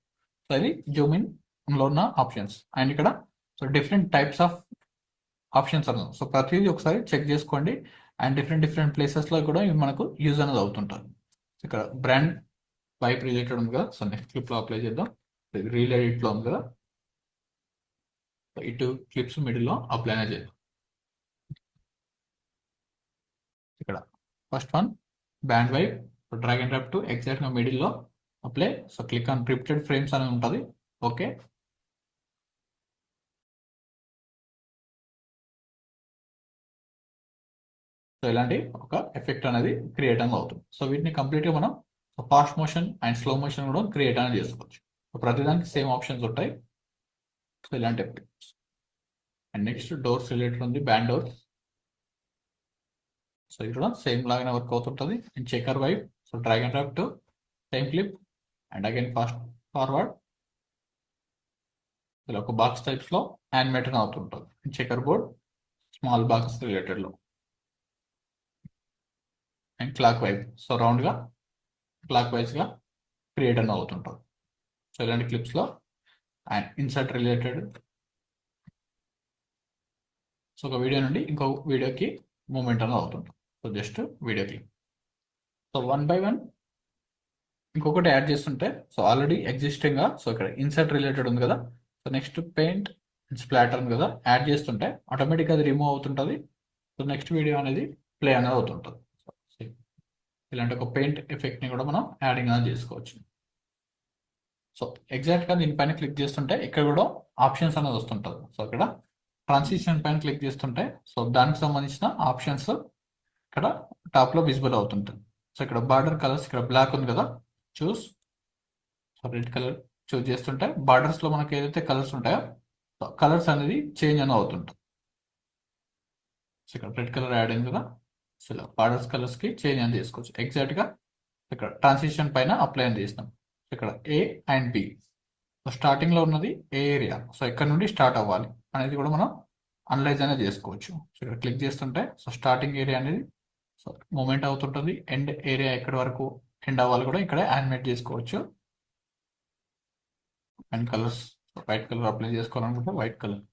Speaker 1: సో ఇది జూమ్ ఇన్ లో ఉన్న ఆప్షన్స్. అండ్ ఇక్కడ so different types of options అన్నారు. సో ప్రతిదీ ఒకసారి చెక్ చేసుకోండి అండ్ డిఫరెంట్ ప్లేసెస్ లో కూడా ఇవి మనకు యూజ్ అనేది అవుతుంటారు. ఇక్కడ బ్రాండ్ వైప్ రిలేటెడ్ ఉంది కదా, సో నెక్స్ట్ క్లిప్ లో అప్లై చేద్దాం. రీల్ ఎడిట్ లో ఉంది కదా, ఈ 2 క్లిప్స్ మిడిల్ లో అప్లై అనేది చేద్దాం. ఇక్కడ first one band wipe drag and drop to exact గా మిడిల్ లో apply. So click on repeated frames అనేది ఉంటుంది. ఓకే, సో ఇలాంటి ఒక ఎఫెక్ట్ అనేది క్రియేట్ అనేది అవుతుంది. సో వీటిని కంప్లీట్ గా మనం fast motion and slow motion కూడా క్రియేట్ అనేది చేసుకోవచ్చు. సో ప్రతిదానికి సేమ్ ఆప్షన్స్ ఉంటాయి. సో ఇలాంటి effects. And next doors related ఉంది, బ్యాండ్ డోర్స్. సో ఇది కూడా సేమ్ లాగానే వర్క్ అవుతుంటుంది. And checker wipe so drag and drop to same clip and again fast forward. ఇలా ఒక బాక్స్ టైప్స్ లో యానిమేట్ అవుతుంటుంది. Checkerboard small box related లో and clock wipe so round గా క్లాక్ వైజ్ గా create అని అవుతుంటుంది. సో ఇలాంటి క్లిప్స్ లో అండ్ ఇన్సర్ట్ రిలేటెడ్ సో ఒక వీడియో నుండి ఇంకో వీడియోకి మూవ్మెంట్ అనేది అవుతుంటుంది. So just video clip. So 1 by 1 ఇంకొకటి యాడ్ చేస్తుంటే సో ఆల్రెడీ ఎగ్జిస్టింగ్ గా సో ఇక్కడ ఇన్సర్ట్ రిలేటెడ్ ఉంది కదా, సో నెక్స్ట్ పెయింట్ స్ప్లాటర్ ఉంది కదా, యాడ్ చేస్తుంటే ఆటోమేటిక్గా అది రిమూవ్ అవుతుంటుంది. సో నెక్స్ట్ వీడియో అనేది ప్లే అనేది అవుతుంటుంది. ఇలాంటి ఒక పెయింట్ ఎఫెక్ట్ ని కూడా మనం యాడింగ్ అనేది చేసుకోవచ్చు. సో ఎగ్జాక్ట్ గా దీనిపైన క్లిక్ చేస్తుంటే ఇక్కడ కూడా ఆప్షన్స్ అనేది వస్తుంటుంది. సో ఇక్కడ ట్రాన్సిషన్ పైన క్లిక్ చేస్తుంటే సో దానికి సంబంధించిన ఆప్షన్స్ ఇక్కడ టాప్లో విజిబుల్ అవుతుంటుంది. సో ఇక్కడ బార్డర్ కలర్స్ ఇక్కడ బ్లాక్ ఉంది కదా, చూస్. సో రెడ్ కలర్ చూస్ చేస్తుంటే బార్డర్స్లో మనకి ఏదైతే కలర్స్ ఉంటాయో కలర్స్ అనేది చేంజ్ అని అవుతుంటుంది. సో ఇక్కడ రెడ్ కలర్ యాడ్ అయింది కదా, సో ఇలా బార్డర్స్ కలర్స్కి చేంజ్ అని చేసుకోవచ్చు. ఎగ్జాక్ట్గా ఇక్కడ ట్రాన్సిషన్ పైన అప్లై అని చేసినాం. ఇక్కడ ఏ అండ్ బి, సో స్టార్టింగ్లో ఉన్నది ఏ ఏరియా, సో ఇక్కడ నుండి స్టార్ట్ అవ్వాలి అనేది కూడా మనం అనలైజ్ అనేది చేసుకోవచ్చు. సో ఇక్కడ క్లిక్ చేస్తుంటే సో స్టార్టింగ్ ఏరియా అనేది సో మూమెంట్ అవుతుంటుంది, ఎండ్ ఏరియా ఎక్కడి వరకు ఎండ్ అవ్వాలి కూడా ఇక్కడ యానిమేట్ చేసుకోవచ్చు. And colours white colour apply చేసుకోవాలనుకుంటే white colour,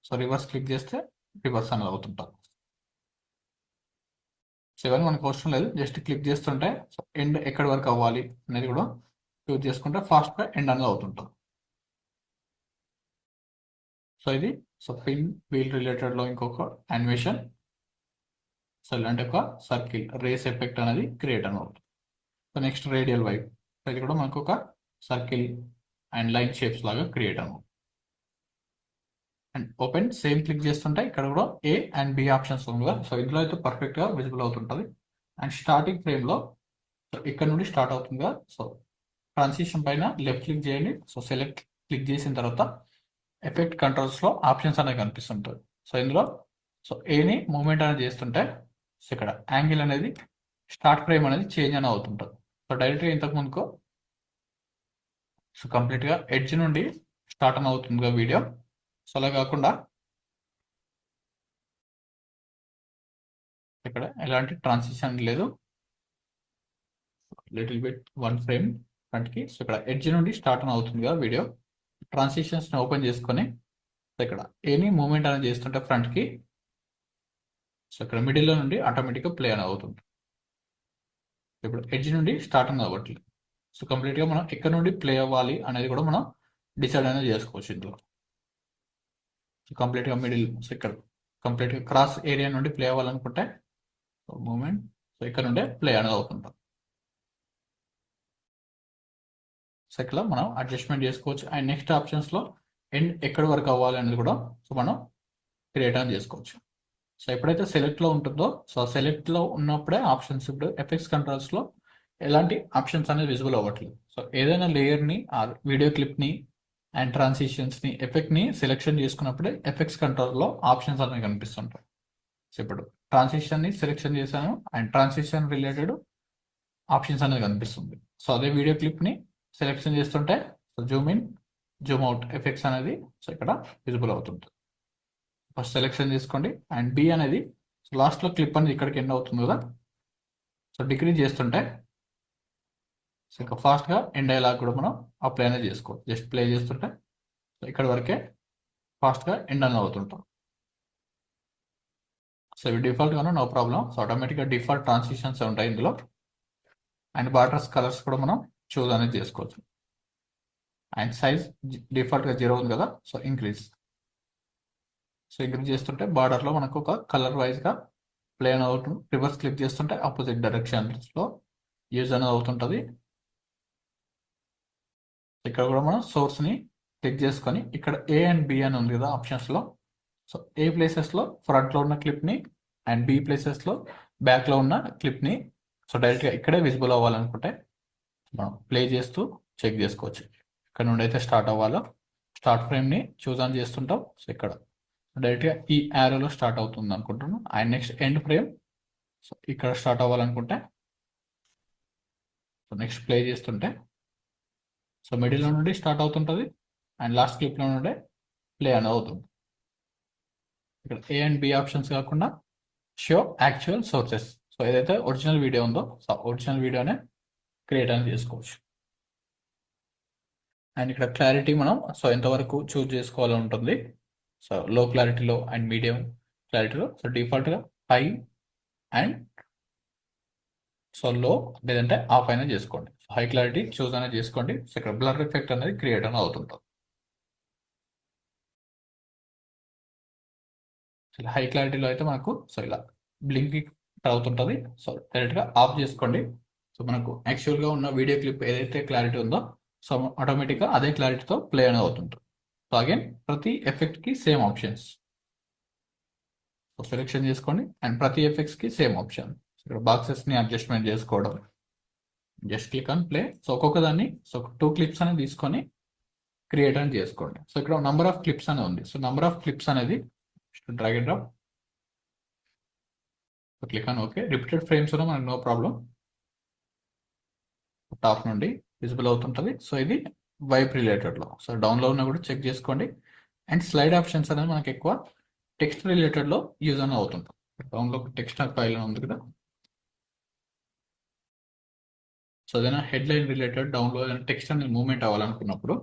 Speaker 1: so reverse click చేస్తే రివర్స్ అనేది అవుతుంటాం. సో ఇవన్నీ మనకు అవసరం లేదు, జస్ట్ క్లిక్ చేస్తుంటే సో ఎండ్ ఎక్కడి వరకు అవ్వాలి అనేది కూడా యూజ్ చేసుకుంటే ఫాస్ట్గా ఎండ్ అనేది అవుతుంటాం. సో ఇది సో పిన్ వీల్ రిలేటెడ్లో ఇంకొక యానిమేషన్. సో ఇలాంటి ఒక సర్కిల్ రేస్ ఎఫెక్ట్ అనేది క్రియేట్ అని అవుతుంది. So next radial wipe, so ఇది కూడా మనకు ఒక సర్కిల్ అండ్ లైన్ షేప్స్ లాగా క్రియేట్ అని. అండ్ ఓపెన్ సేమ్ క్లిక్ చేస్తుంటే ఇక్కడ కూడా ఏ అండ్ బి ఆప్షన్స్ ఉంది కదా, సో ఇందులో అయితే పర్ఫెక్ట్గా విజిబుల్ అవుతుంటుంది. అండ్ స్టార్టింగ్ ఫ్రేమ్లో సో ఇక్కడ నుండి స్టార్ట్ అవుతుంది కదా, సో ట్రాన్సిషన్ పైన లెఫ్ట్ క్లిక్ చేయండి. సో సెలెక్ట్ క్లిక్ చేసిన తర్వాత ఎఫెక్ట్ కంట్రోల్స్లో ఆప్షన్స్ అనేది కనిపిస్తుంటుంది. సో ఇందులో సో ఏని మూమెంట్ అనేది చేస్తుంటే సో ఇక్కడ యాంగిల్ అనేది స్టార్ట్ ఫ్రేమ్ అనేది చేంజ్ అని అవుతుంటుంది. సో డైరెక్ట్గా ఇంతకు ముందుకు సో కంప్లీట్గా ఎడ్జ్ నుండి స్టార్ట్ అని అవుతుందిగా వీడియో. సో అలా కాకుండా ఇక్కడ ఎలాంటి ట్రాన్సిషన్ లేదు, లిటిల్ బిట్ వన్ ఫ్రేమ్ ఫ్రంట్కి. సో ఇక్కడ ఎడ్జ్ నుండి స్టార్ట్ అని అవుతుంది కదా వీడియో. ట్రాన్సిషన్స్ని ఓపెన్ చేసుకొని సో ఇక్కడ ఎనీ మూమెంట్ అనేది చేస్తుంటే ఫ్రంట్కి సో ఇక్కడ మిడిల్లో నుండి ఆటోమేటిక్గా ప్లే అని అవుతుంది. ఇప్పుడు ఎడ్జ్ నుండి స్టార్ట్ అని అవ్వట్లేదు. సో కంప్లీట్గా మనం ఎక్కడ నుండి ప్లే అవ్వాలి అనేది కూడా మనం డిసైడ్ అనేది చేసుకోవచ్చు ఇందులో. సో కంప్లీట్గా మిడిల్, సో ఇక్కడ కంప్లీట్గా క్రాస్ ఏరియా నుండి ప్లే అవ్వాలనుకుంటే మూమెంట్ సో ఇక్కడ నుండే ప్లే అనేది అవుతుంటాం. సో ఇక్కడ మనం అడ్జస్ట్మెంట్ చేసుకోవచ్చు. అండ్ నెక్స్ట్ ఆప్షన్స్లో ఎండ్ ఎక్కడి వరకు అవ్వాలి అనేది కూడా సో మనం క్రియేట్ అని చేసుకోవచ్చు. సో ఎప్పుడైతే సెలెక్ట్లో ఉంటుందో సో సెలెక్ట్లో ఉన్నప్పుడే ఆప్షన్స్, ఇప్పుడు ఎఫెక్ట్స్ కంట్రోల్స్లో ఎలాంటి ఆప్షన్స్ అనేది విజిబుల్ అవ్వట్లేదు. సో ఏదైనా లేయర్ని ఆ వీడియో క్లిప్ని అండ్ ట్రాన్సిషన్స్ని ఎఫెక్ట్ని సెలెక్షన్ చేసుకున్నప్పుడే ఎఫెక్ట్స్ కంట్రోల్లో ఆప్షన్స్ అనేవి కనిపిస్తుంటాయి. సో ఇప్పుడు ట్రాన్సిషన్ని సెలెక్షన్ చేశాను అండ్ ట్రాన్సిషన్ రిలేటెడ్ ఆప్షన్స్ అనేది కనిపిస్తుంది. సో అదే వీడియో క్లిప్ని సెలెక్షన్ చేస్తుంటే so Zoom in zoom out effects అనేది సో ఇక్కడ విజిబుల్ అవుతుంది. ఫస్ట్ సెలెక్షన్ చేసుకోండి అండ్ బి అనేది సో లాస్ట్లో క్లిప్ అనేది ఇక్కడికి ఎండ్ అవుతుంది కదా, సో డిక్రీజ్ చేస్తుంటే సో ఇంకా ఫాస్ట్గా ఎండ్ అయ్యేలాగా కూడా మనం అప్లై అనేది చేసుకోవచ్చు. జస్ట్ ప్లే చేస్తుంటే సో ఇక్కడ వరకే ఫాస్ట్గా ఎండ్ అనేది అవుతుంటాం. సో ఇవి డిఫాల్ట్గాను నో ప్రాబ్లం. సో ఆటోమేటిక్గా డిఫాల్ట్ ట్రాన్సిషన్స్ ఉంటాయి ఇందులో. అండ్ బార్డర్స్ కలర్స్ కూడా మనం చూస్ అనేది చేసుకోవచ్చు. అండ్ సైజ్ డిఫాల్ట్గా 0 ఉంది కదా, సో ఇంక్రీజ్. సో ఇంక్రీజ్ చేస్తుంటే బార్డర్లో మనకు ఒక కలర్ వైజ్గా ప్లే అని అవుతుంది. రివర్స్ క్లిక్ చేస్తుంటే ఆపోజిట్ డైరెక్షన్స్లో యూజ్ అనేది అవుతుంటుంది. ఇక్కడ కూడా మనం సోర్స్ని క్లిక్ చేసుకొని ఇక్కడ ఏ అండ్ బి అని ఉంది కదా ఆప్షన్స్లో, సో ఏ ప్లేసెస్లో ఫ్రంట్లో ఉన్న క్లిప్ని అండ్ బి ప్లేసెస్లో బ్యాక్లో ఉన్న క్లిప్ని సో డైరెక్ట్గా ఇక్కడే విజిబుల్ అవ్వాలనుకుంటే మనం ప్లే చేస్తూ చెక్ చేసుకోవచ్చు. ఇక్కడ నుండి అయితే స్టార్ట్ అవ్వాలో స్టార్ట్ ఫ్రేమ్ని చూస్ ఆన్ చేస్తుంటాం. సో ఇక్కడ డైరెక్ట్గా ఈ యారోలో స్టార్ట్ అవుతుంది అనుకుంటున్నాను. And next end frame so ఇక్కడ స్టార్ట్ అవ్వాలనుకుంటే సో నెక్స్ట్ ప్లే చేస్తుంటే సో మిడిల్లో నుండి స్టార్ట్ అవుతుంటుంది అండ్ లాస్ట్ క్లిప్లో నుండే ప్లే అనేది అవుతుంది. ఇక్కడ ఏ అండ్ బి ఆప్షన్స్ కాకుండా షో యాక్చువల్ సోర్సెస్, సో ఏదైతే ఒరిజినల్ వీడియో ఉందో సో ఒరిజినల్ వీడియోనే క్రియేట్ అనేది చేసుకోవచ్చు. అండ్ ఇక్కడ క్లారిటీ మనం సో ఎంతవరకు చూస్ చేసుకోవాలని ఉంటుంది. సో లో క్లారిటీలో అండ్ మీడియం క్లారిటీలో సో డిఫాల్ట్గా హై అండ్ సో లో లేదంటే ఆఫ్ అయినా చేసుకోండి. సో హై క్లారిటీ చూస్ అనేది చేసుకోండి. సో ఇక్కడ బ్లర్ ఎఫెక్ట్ అనేది క్రియేట్ అనేది అవుతుంటుంది. సో హై క్లారిటీలో అయితే మనకు సో ఇలా బ్లింకింగ్ అవుతుంటుంది. సో డైరెక్ట్గా ఆఫ్ చేసుకోండి. సో మనకు యాక్చువల్గా ఉన్న వీడియో క్లిప్ ఏదైతే క్లారిటీ ఉందో సో ఆటోమేటిక్గా అదే క్లారిటీతో ప్లే అనేది అవుతుంటుంది. సో అగైన్ ప్రతి ఎఫెక్ట్కి సేమ్ ఆప్షన్స్. సో సెలెక్షన్ చేసుకోండి అండ్ ప్రతి ఎఫెక్ట్స్కి సేమ్ ఆప్షన్. ఇక్కడ బాక్సెస్ని అడ్జస్ట్మెంట్ చేసుకోవడం, just click on play. So ఒక్కొక్క దాన్ని 2 క్లిప్స్ అనేది తీసుకొని క్రియేట్ అని చేసుకోండి. సో ఇక్కడ నంబర్ ఆఫ్ క్లిప్స్ అనేది ఉంది. సో నంబర్ ఆఫ్ క్లిప్స్ అనేది drag and drop, click on okay. Repeated frames ఉన్నా మనకు నో ప్రాబ్లం, టాప్ నుండి విజిబుల్ అవుతుంటుంది. సో ఇది వైప్ రిలేటెడ్లో. సో డౌన్లో ఉన్న కూడా చెక్ చేసుకోండి. అండ్ స్లైడ్ ఆప్షన్స్ అనేది మనకి ఎక్కువ టెక్స్ట్ రిలేటెడ్లో యూజ్ అనేది అవుతుంటుంది. డౌన్లో టెక్స్ట్ ఫైల్ ఉంది కదా. సో ఏదైనా హెడ్లైన్ రిలేటెడ్ డౌన్లో ఏదైనా టెక్స్ట్ అనేది మూవ్మెంట్ అవ్వాలనుకున్నప్పుడు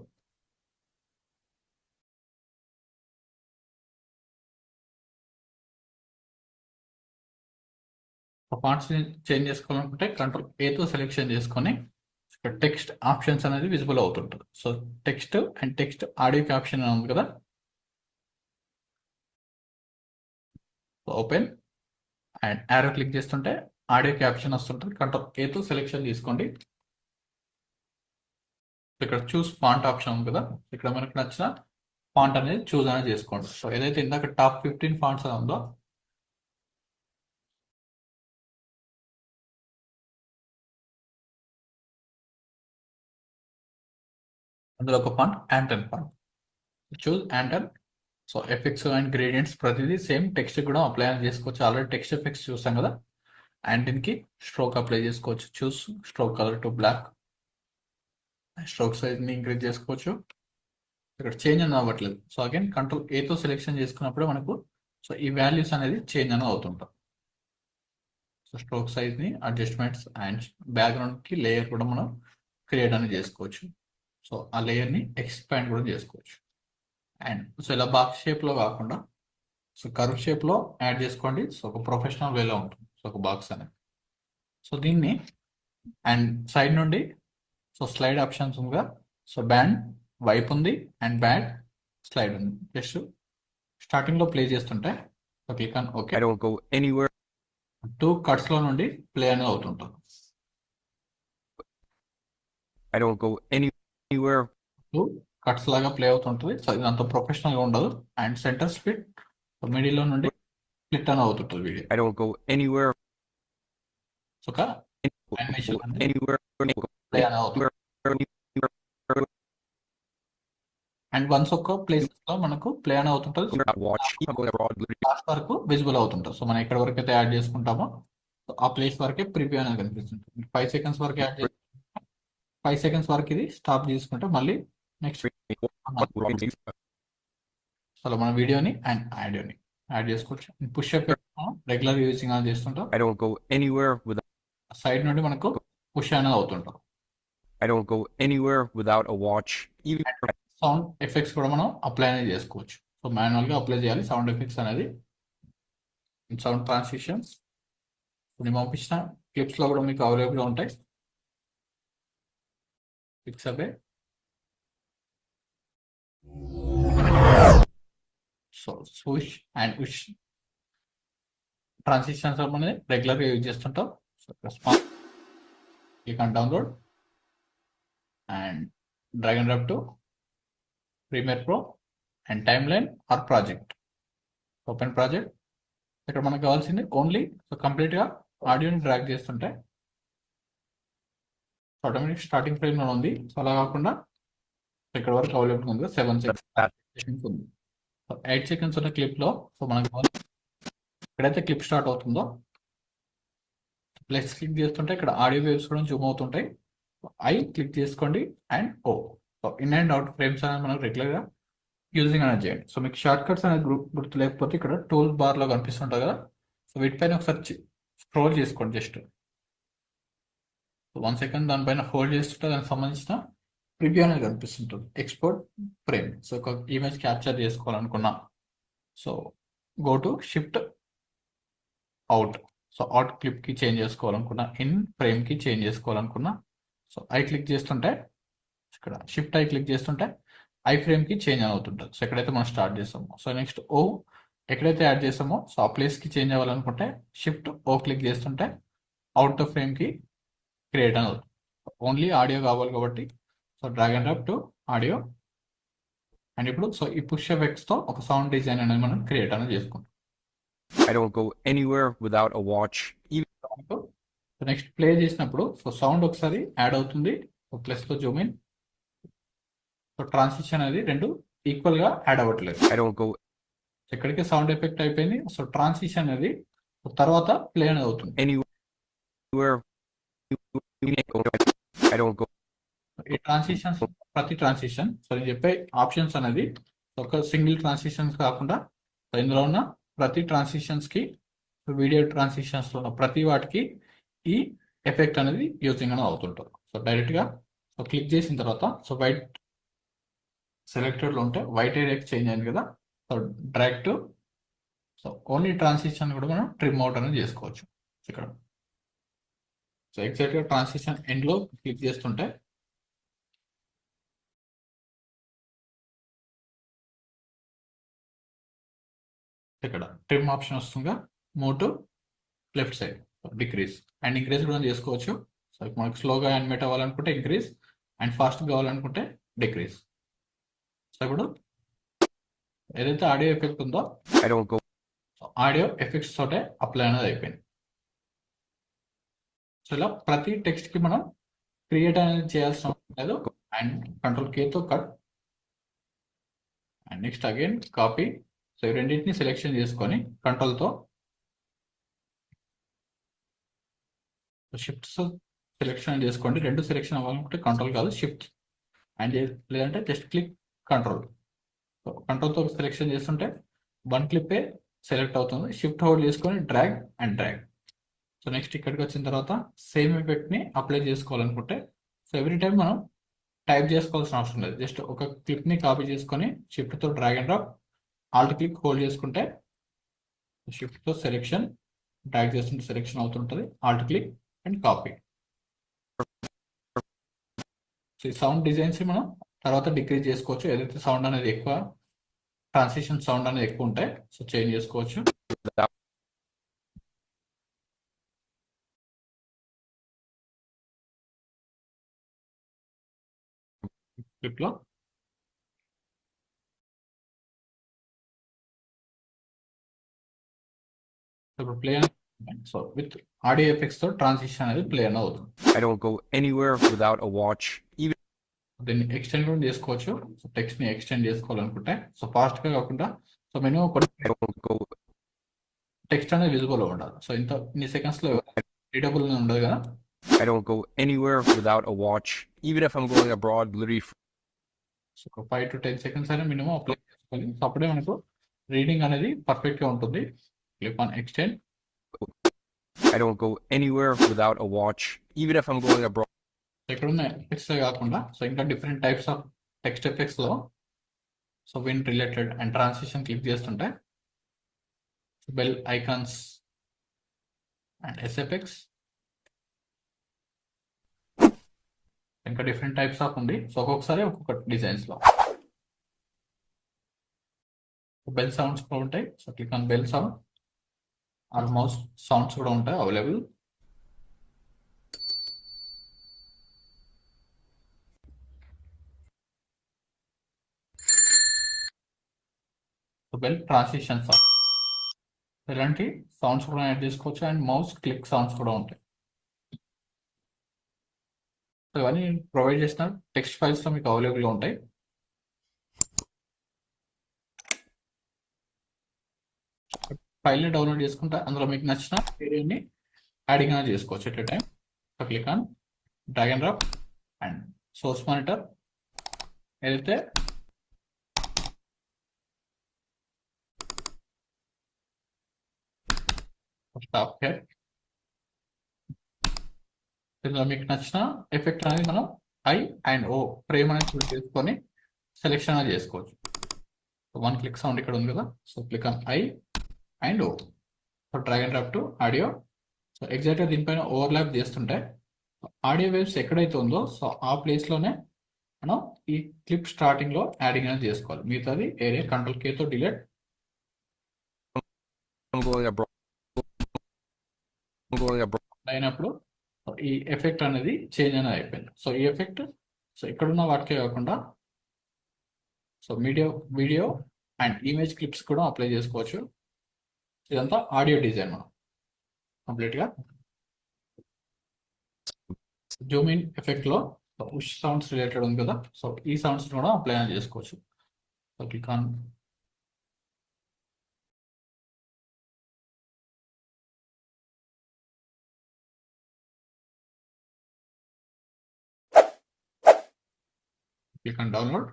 Speaker 1: ఫాంట్స్ చేంజ్ చేసుకోవాలనుకుంటే కంట్రోల్ ఏతో సెలెక్షన్ చేసుకొని ఇక్కడ టెక్స్ట్ ఆప్షన్స్ అనేది విజిబుల్ అవుతుంటుంది. So text and text audio caption అని ఉంది కదా. ఓపెన్ అండ్ యారో క్లిక్ చేస్తుంటే ఆడియో క్యాప్షన్ వస్తుంటుంది. కంట్రోల్ ఏతో సెలెక్షన్ తీసుకోండి. ఇక్కడ చూస్ ఫాంట్ ఆప్షన్ ఉంది కదా. ఇక్కడ మనకు నచ్చిన ఫాంట్ అనేది చూస్ అనేది చేసుకోండి. సో ఏదైతే ఇందాక టాప్ 15 ఫాంట్స్ అని ఉందో అందులో ఒక font Anton font, choose Anton. So effects and gradients ప్రతిదీ సేమ్ టెక్స్ట్ కూడా అప్లై చేసుకోవచ్చు. ఆల్రెడీ టెక్స్ట్ ఎఫెక్ట్స్ చూస్తాం కదా. అండ్ దీనికి స్ట్రోక్ అప్లై చేసుకోవచ్చు. Choose stroke colour to black. Stroke సైజ్ని ఇంక్రీజ్ చేసుకోవచ్చు. ఇక్కడ చేంజ్ అని అవ్వట్లేదు. సో అగైన్ కంట్రోల్ ఏతో సెలెక్షన్ చేసుకున్నప్పుడు మనకు సో ఈ వాల్యూస్ అనేది చేంజ్ అనేది అవుతుంటాం. సో స్ట్రోక్ సైజ్ని అడ్జస్ట్మెంట్స్ అండ్ బ్యాక్గ్రౌండ్కి లేయర్ కూడా మనం క్రియేట్ అనేది చేసుకోవచ్చు. సో ఆ లేయర్ని ఎక్స్పాండ్ కూడా చేసుకోవచ్చు. అండ్ సో ఇలా బాక్స్ షేప్లో కాకుండా సో కర్వ్ షేప్లో యాడ్ చేసుకోండి. సో ఒక ప్రొఫెషనల్ వేలో ఉంటుంది. సో ఒక బాక్స్ అనేది. సో దీన్ని అండ్ సైడ్ నుండి సో స్లైడ్ ఆప్షన్స్ ఉందిగా. సో బ్యాండ్ వైప్ ఉంది అండ్ బ్యాడ్ స్లైడ్ ఉంది. జస్ట్ స్టార్టింగ్లో ప్లే చేస్తుంటే so click on okay.
Speaker 2: I don't go anywhere.
Speaker 1: 2 కట్స్లో నుండి ప్లే అనేది అవుతుంటుంది.
Speaker 2: I don't go anywhere.
Speaker 1: 2 cuts లాగా ప్లే అవుతుంటుంది. సో ఇదంతా ప్రొఫెషనల్గా ఉండదు. అండ్ సెంటర్ స్ప్లిట్ మిడిల్లో నుండి స్ప్లిట్ అని అవుతుంటుంది video.
Speaker 2: I don't go anywhere.
Speaker 1: So ఒక animation అనేది
Speaker 2: Anywhere.
Speaker 1: ప్లే అనేది అవుతుంది. అండ్ వన్స్ ఒక ప్లేసెస్ లో మనకు ప్లే అని అవుతుంటుంది.
Speaker 2: Watch. I'm going abroad.
Speaker 1: Last వరకు విజిబుల్ అవుతుంటుంది. సో మనం ఎక్కడ వరకు అయితే యాడ్ చేసుకుంటామో ఆ ప్లేస్ వరకే ప్రివ్యూ అనేది కనిపిస్తుంది. 5 సెకండ్స్ వరకు యాడ్ చేసి 5 సెకండ్స్ వరకు ఇది స్టాప్ చేసుకుంటే మళ్ళీ నెక్స్ట్ అలా మన వీడియోని అండ్ ఆడియోని యాడ్ చేసుకోవచ్చు. పుష్ ఎఫెక్ట్ రెగ్యులర్ యూజింగ్ అనేది చేస్తుంటాం.
Speaker 2: I don't go anywhere without.
Speaker 1: Side నుండి మనకు పుష్ అనేది అవుతుంటాం.
Speaker 2: I don't go anywhere without a watch. Even
Speaker 1: sound effects కూడా మనం అప్లై అనేది చేసుకోవచ్చు. సో మాన్యువల్గా అప్లై చేయాలి సౌండ్ ఎఫెక్ట్స్ అనేది. సౌండ్ ట్రాన్సిషన్స్ నేను పంపించిన క్లిప్స్లో కూడా మీకు అవైలబుల్గా ఉంటాయి. క్లిక్స్ అవే. So swish and whoosh transitions అనేది రెగ్యులర్గా యూజ్ చేస్తుంటాం. So response click on download and drag and drop to Premiere Pro and timeline or project. Open project. ఇక్కడ మనకు కావాల్సింది ఓన్లీ సో కంప్లీట్గా ఆడియోని డ్రాగ్ చేస్తుంటే ఆటోమేటిక్ స్టార్టింగ్ ఫ్రేమ్లో ఉంది. సో అలా కాకుండా ఇక్కడ వరకు అవైలబుల్ ఉంది 7 సెకండ్స్ ఉంది. సో 8 సెకండ్స్ ఉన్న క్లిప్లో సో మనకు ఎక్కడైతే క్లిప్ స్టార్ట్ అవుతుందో ప్లస్ క్లిక్ చేస్తుంటే ఇక్కడ ఆడియో వేవ్స్ కూడా జూమ్ అవుతుంటాయి. ఐ క్లిక్ చేసుకోండి and O. So in and out frames అనేది మనకు రెగ్యులర్గా యూజింగ్ అనేది చేయండి. సో మీకు షార్ట్ కట్స్ అనేది గుర్తు లేకపోతే ఇక్కడ టూల్ బార్లో కనిపిస్తుంటుంది కదా. సో వీటిపైన ఒకసారి స్క్రోల్ చేసుకోండి. జస్ట్ 1 సెకండ్ దానిపైన హోల్డ్ చేస్తుంటే దానికి సంబంధించిన ప్రివ్యూ అనేది కనిపిస్తుంటుంది. Export frame. సో ఒక ఇమేజ్ క్యాప్చర్ చేసుకోవాలనుకున్నా so go to shift out. So out క్లిప్కి చేంజ్ చేసుకోవాలనుకున్నా, ఇన్ ఫ్రేమ్కి చేంజ్ చేసుకోవాలనుకున్నా సో ఐ క్లిక్ చేస్తుంటే ఇక్కడ షిఫ్ట్ ఐ క్లిక్ చేస్తుంటే ఐ ఫ్రేమ్కి చేంజ్ అవుతుంటుంది. సో ఎక్కడైతే మనం స్టార్ట్ చేస్తామో సో నెక్స్ట్ ఓ ఎక్కడైతే యాడ్ చేస్తామో సో ఆ ప్లేస్కి చేంజ్ అవ్వాలనుకుంటే షిఫ్ట్ ఓ క్లిక్ చేస్తుంటే అవుట్ ఆఫ్ ఫ్రేమ్కి క్రియేట్ అని అవుతుంది. ఓన్లీ ఆడియో కావాలి కాబట్టి so drag and drop to audio. And ఇప్పుడు సో ఈ పుష్ ఎఫెక్ట్స్తో ఒక సౌండ్ డిజైన్ అనేది మనం క్రియేట్ అనేది చేసుకుంటాం.
Speaker 2: I don't go anywhere without a watch. Even
Speaker 1: next play చేసినప్పుడు సో సౌండ్ ఒకసారి యాడ్ అవుతుంది. సో ప్లస్ తో జూమ్ ఇన్. సో ట్రాన్సిషన్ అనేది రెండు ఈక్వల్ గా యాడ్ అవ్వట్లేదు.
Speaker 2: I don't go
Speaker 1: ఇక్కడికి సౌండ్ ఎఫెక్ట్ అయిపోయింది. సో ట్రాన్సిషన్ అనేది తర్వాత ప్లే అనేది అవుతుంది.
Speaker 2: anywhere. I don't go
Speaker 1: ఈ ట్రాన్సిషన్స్ ప్రతి ట్రాన్సిషన్ సో నేను చెప్పే ఆప్షన్స్ అనేది ఒక సింగిల్ ట్రాన్సిషన్స్ కాకుండా సో ఇందులో ఉన్న ప్రతి ట్రాన్సిషన్స్ కి వీడియో ట్రాన్సిషన్స్ లో ఉన్న ప్రతి వాటికి ఈ ఎఫెక్ట్ అనేది యూజింగ్ అనేది అవుతుంటుంది. సో డైరెక్ట్ గా సో క్లిక్ చేసిన తర్వాత సో వైట్ సెలెక్టెడ్ లో ఉంటే వైట్ ఏరియాకి చేంజ్ అయింది కదా. So direct so only transition కూడా మనం ట్రిమ్ అవుట్ అనేది చేసుకోవచ్చు ఇక్కడ. సో ఎగ్జాక్ట్ గా ట్రాన్సిషన్ ఎండ్ లో క్లిక్ చేస్తుంటే ఇక్కడ ట్రిమ్ ఆప్షన్ వస్తుందిగా. Move to left side decrease and increase కూడా చేసుకోవచ్చు. సో మనకు స్లోగా యానిమేట్ అవ్వాలనుకుంటే ఇంక్రీజ్ అండ్ ఫాస్ట్ కావాలనుకుంటే డిక్రీజ్. సో ఇప్పుడు ఏదైతే ఆడియో ఎఫెక్ట్ ఉందో
Speaker 2: I don't go
Speaker 1: audio effects తోటే అప్లై అనేది అయిపోయింది. సో ఇలా ప్రతి టెక్స్ట్ కి మనం క్రియేట్ అనేది చేయాల్సిన అవసరం లేదు. అండ్ కంట్రోల్ కే తో cut and next again copy. So ఈ రెండింటిని సెలెక్షన్ చేసుకొని కంట్రోల్తో షిఫ్ట్స్ సెలెక్షన్ చేసుకోండి. రెండు సెలెక్షన్ అవ్వాలనుకుంటే కంట్రోల్ కాదు షిఫ్ట్ అండ్ లేదంటే జస్ట్ క్లిక్ కంట్రోల్. సో కంట్రోల్తో సెలెక్షన్ చేస్తుంటే వన్ క్లిప్పే సెలెక్ట్ అవుతుంది. షిఫ్ట్ హోల్డ్ చేసుకొని drag and drag. So next ఇక్కడికి వచ్చిన తర్వాత సేమ్ ఎఫెక్ట్ని అప్లై చేసుకోవాలనుకుంటే సో ఎవ్రీ టైం మనం టైప్ చేసుకోవాల్సిన అవసరం లేదు. జస్ట్ ఒక క్లిప్ని కాపీ చేసుకొని షిఫ్ట్తో drag and drop alt click hold చేసుకుంటే షిఫ్ట్తో సెలెక్షన్ డ్రాగ్ చేస్తుంటే సెలెక్షన్ అవుతుంటుంది. Alt click and copy. So ఈ సౌండ్ డిజైన్స్ మనం తర్వాత డిక్రీజ్ చేసుకోవచ్చు. ఏదైతే సౌండ్ అనేది ఎక్కువ ట్రాన్సిషన్ సౌండ్ అనేది ఎక్కువ ఉంటాయి సో చేంజ్ చేసుకోవచ్చు. క్లిప్ లో ఇప్పుడు play so with audio effects తో ట్రాన్సిషన్ అనేది ప్లే అనేది అవుతుంది.
Speaker 2: I don't go anywhere without a watch. Even
Speaker 1: దీన్ని ఎక్స్టెండ్ కూడా చేసుకోవచ్చు. సో టెక్స్ట్ ని ఎక్స్టెండ్ చేసుకోవాలనుకుంటే సో ఫాస్ట్ గా కాకుండా so menu
Speaker 2: I don't go
Speaker 1: text అనేది విజిబుల్ ఉండాలి. సో ఇన్ని సెకండ్స్ లో రీడబుల్ ఉండదు కదా.
Speaker 2: I don't go anywhere without a watch. Even if I'm going abroad, literally
Speaker 1: so ఒక 5 to 10 seconds అయినా మినిమం అప్లై చేసుకోవాలి. సో అప్పుడే మనకు రీడింగ్ అనేది పర్ఫెక్ట్ గా ఉంటుంది. Click on extend.
Speaker 2: I don't go anywhere without a watch. Even if I'm going abroad.
Speaker 1: ఇక్కడ ఉన్న ఎఫెక్ట్స్ కాకుండా సో ఇంకా different types of text effects లో so win related and transition click చేస్తుంటే బెల్ ఐకాన్స్ అండ్ ఎస్ఎఫ్ఎక్స్ ఇంకా different types of ఉంది. So ఒక్కొక్కసారి ఒక్కొక్క డిజైన్స్ లో బెల్ సౌండ్స్ కూడా ఉంటాయి. So click on bell sound. Almost sounds కూడా ఉంటాయి అవైలబుల్. బెల్ ట్రాన్సిషన్ సౌండ్ ఇలాంటి సౌండ్స్ కూడా యాడ్ చేసుకోవచ్చు. అండ్ మౌస్ క్లిక్ సౌండ్స్ కూడా ఉంటాయి. సో ఇవన్నీ ప్రొవైడ్ చేసిన టెక్స్ట్ ఫైల్స్ లో మీకు అవైలబుల్ గా ఉంటాయి. ఫైల్ ని డౌన్లోడ్ చేసుకుంటే అందులో మీకు నచ్చిన ఏరియాని యాడింగ్ అనేది చేసుకోవచ్చు at a time. So click on drag and drop and source monitor. ఏదైతే స్టాప్ హియర్. ఇందులో మీకు నచ్చిన ఎఫెక్ట్ అనేది మనం ఐ అండ్ ఓ ఫ్రేమ్ అనేది చూస్ చేసుకొని సెలెక్షన్ అనేది చేసుకోవచ్చు. సో వన్ క్లిక్ సౌండ్ ఇక్కడ ఉంది కదా. So click on I and O. So drag and drop to audio. So ఎగ్జాక్ట్గా దీనిపైన ఓవర్లాప్ చేస్తుంటే ఆడియో వేవ్స్ ఎక్కడైతే ఉందో సో ఆ ప్లేస్లోనే మనం ఈ క్లిప్ స్టార్టింగ్ లో యాడింగ్ అనేది చేసుకోవాలి. మిగతాది ఏరియా కంట్రోల్ కే తో delete.
Speaker 2: I'm going abroad. I'm going abroad.
Speaker 1: అయినప్పుడు ఈ ఎఫెక్ట్ అనేది చేంజ్ అనేది అయిపోయింది. సో ఈ ఎఫెక్ట్ సో ఇక్కడున్న వాటికే కాకుండా so video and image clips కూడా అప్లై చేసుకోవచ్చు. ఇదంతా ఆడియో డిజైన్ మనం కంప్లీట్గా జూమ్ ఇన్ ఎఫెక్ట్లో పుష్ సౌండ్స్ రిలేటెడ్ ఉంది కదా, సో ఈ సౌండ్స్ కూడా అప్లై చేసుకోవచ్చు. So click on click on download.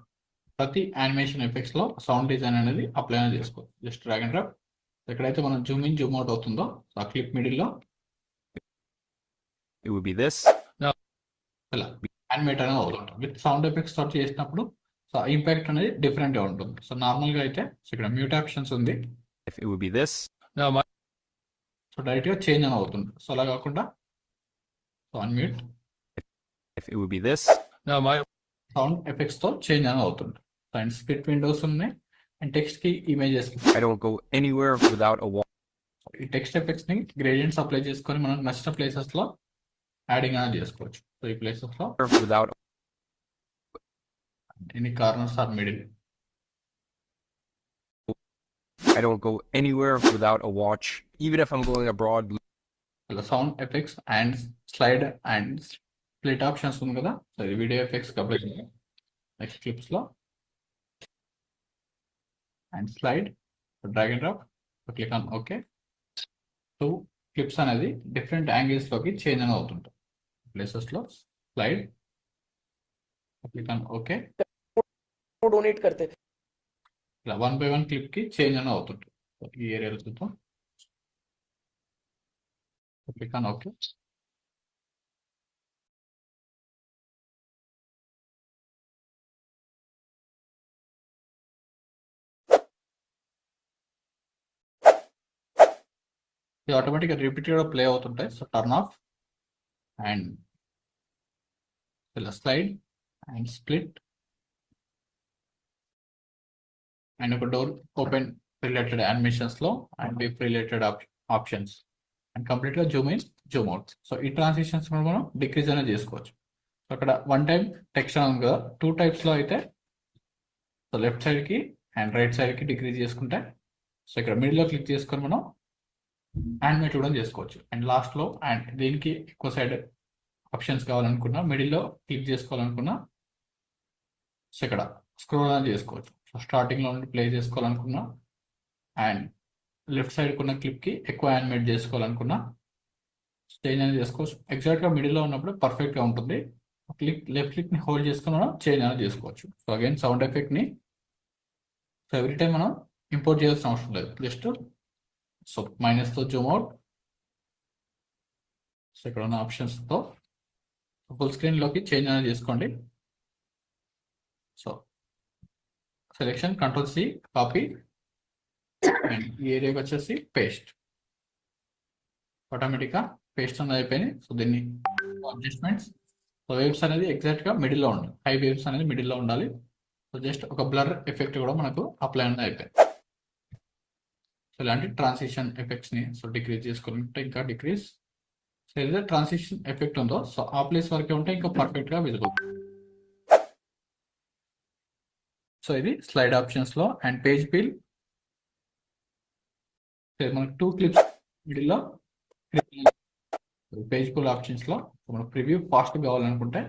Speaker 1: ప్రతి యానిమేషన్ ఎఫెక్ట్స్ లో సౌండ్ డిజైన్ అనేది అప్లై చేసుకోవచ్చు. Just drag and drop. ఎక్కడైతే మనం జూమ్ ఇన్ జూమ్ అవుట్ అవుతుందో ఆ క్లిప్ మిడిల్ లో
Speaker 2: It would be this.
Speaker 1: ఇలా యానిమేట్ అనేది అవుతుంది. విత్ సౌండ్ ఎఫెక్ట్స్ తోటి చేసినప్పుడు సో ఇంపాక్ట్ అనేది డిఫరెంట్ గా ఉంటుంది. సో నార్మల్ గా అయితే సో ఇక్కడ మ్యూట్ ఆప్షన్స్ ఉంది.
Speaker 2: If it would be this.
Speaker 3: No, my
Speaker 1: so direct గా చేంజ్ అని అవుతుంది. సో అలా కాకుండా so unmute
Speaker 2: If it would be this.
Speaker 3: no, my
Speaker 1: sound effects తో చేంజ్ అని అవుతుంది. అండ్ స్ప్లిట్ విండోస్ ఉన్నాయి అండ్ టెక్స్ట్ కి images
Speaker 2: I don't go anywhere without a watch.
Speaker 1: ఈ టెక్స్ట్ ఎఫెక్ట్స్ ని గ్రేడియంట్స్ అప్లై చేసుకొని మనం నచ్చిన ప్లేసెస్ లో యాడింగ్ అనేది చేసుకోవచ్చు. సో ఈ ప్లేసెస్ లో
Speaker 2: Without.
Speaker 1: Any corners or middle.
Speaker 2: I don't go anywhere without a watch, even if I'm going abroad.
Speaker 1: ఇలా sound effects and slide and split options ఉంది కదా, సో ఇది వీడియో ఎఫెక్ట్స్ అప్లై చేయాలి. Next clips లో and slide drag and drop, click on okay. So clips అనేది different angles లోకి change అని అవుతుంటాయి. ప్లేసెస్ లో slide click on okay.
Speaker 4: Donate करते थे.
Speaker 1: ఇలా 1 by 1 క్లిప్ కి చేంజ్ అని అవుతుంటుంది. సో ఈ ఏరియాలో చూద్దాం. Click on okay. ఇది ఆటోమేటిక్గా రిపీటెడ్గా ప్లే అవుతుంటాయి. సో టర్న్ ఆఫ్ అండ్ ఇలా స్లైడ్ అండ్ స్ప్లిట్ అండ్ ఒక డోర్ ఓపెన్ రిలేటెడ్ యానిమేషన్స్ లో and whip related options and complete గా zoom in zoom out. So ఈ ట్రాన్సిషన్స్ మనం డిక్రీజ్ అనేది చేసుకోవచ్చు. సో అక్కడ వన్ టైం టెక్స్ట్ ఉంది కదా, 2 types లో అయితే సో లెఫ్ట్ సైడ్ కి అండ్ రైట్ సైడ్ కి డిక్రీజ్ చేసుకుంటే సో ఇక్కడ మిడిల్ లో క్లిక్ చేసుకొని మనం యానిమేట్ కూడా చేసుకోవచ్చు. అండ్ లాస్ట్ లో అండ్ దీనికి ఎక్కువ సైడ్ ఆప్షన్స్ కావాలనుకున్నా మిడిల్ లో క్లిక్ చేసుకోవాలనుకున్నా సో ఇక్కడ స్క్రోల్ అనేది చేసుకోవచ్చు. సో స్టార్టింగ్ లో నుండి ప్లే చేసుకోవాలనుకున్నా అండ్ లెఫ్ట్ సైడ్ ఉన్న క్లిప్ కి ఎక్కువ యానిమేట్ చేసుకోవాలనుకున్నా చేంజ్ అనేది చేసుకోవచ్చు. ఎగ్జాక్ట్ గా మిడిల్ లో ఉన్నప్పుడు పర్ఫెక్ట్ గా ఉంటుంది. లెఫ్ట్ క్లిక్ ని హోల్డ్ చేసుకుని మనం చేంజ్ అనేది చేసుకోవచ్చు. సో అగైన్ సౌండ్ ఎఫెక్ట్ ని సో ఎవ్రీ టైం మనం ఇంపోర్ట్ చేయాల్సిన అవసరం లేదు. జస్ట్ సో మైనస్ తో జూమ్ అవుట్, సో ఇక్కడ ఉన్న ఆప్షన్స్ తో ఫుల్ స్క్రీన్ లోకి చేంజ్ అనేది చేసుకోండి. So selection control C copy and ఈ ఏరియాకి వచ్చేసి పేస్ట్. ఆటోమేటిక్గా పేస్ట్ అనేది అయిపోయింది. సో దీన్ని అడ్జస్ట్మెంట్స్ సో వేవ్స్ అనేది ఎగ్జాక్ట్ గా మిడిల్ లో ఉండాలి. హై వేవ్స్ అనేది మిడిల్ లో ఉండాలి. సో జస్ట్ ఒక బ్లర్ ఎఫెక్ట్ కూడా మనకు అప్లై అనేది అయిపోయింది. సో ఇలాంటి ట్రాన్సిషన్ ఎఫెక్ట్స్ ని సో డిక్రీజ్ చేసుకుంటే ఇంకా డిక్రీజ్. సో ఏదైతే ట్రాన్సిషన్ ఎఫెక్ట్ ఉందో సో ఆ ప్లేస్ వరకే ఉంటే ఇంకా పర్ఫెక్ట్ గా విజిబుల్. సో ఇది స్లైడ్ ఆప్షన్స్ లో అండ్ పేజ్ బిల్ మనకు 2 క్లిప్స్ మిడిల్ లో పేజ్ బిల్ ఆప్షన్స్ లో మనకు ప్రివ్యూ ఫాస్ట్ కావాలనుకుంటే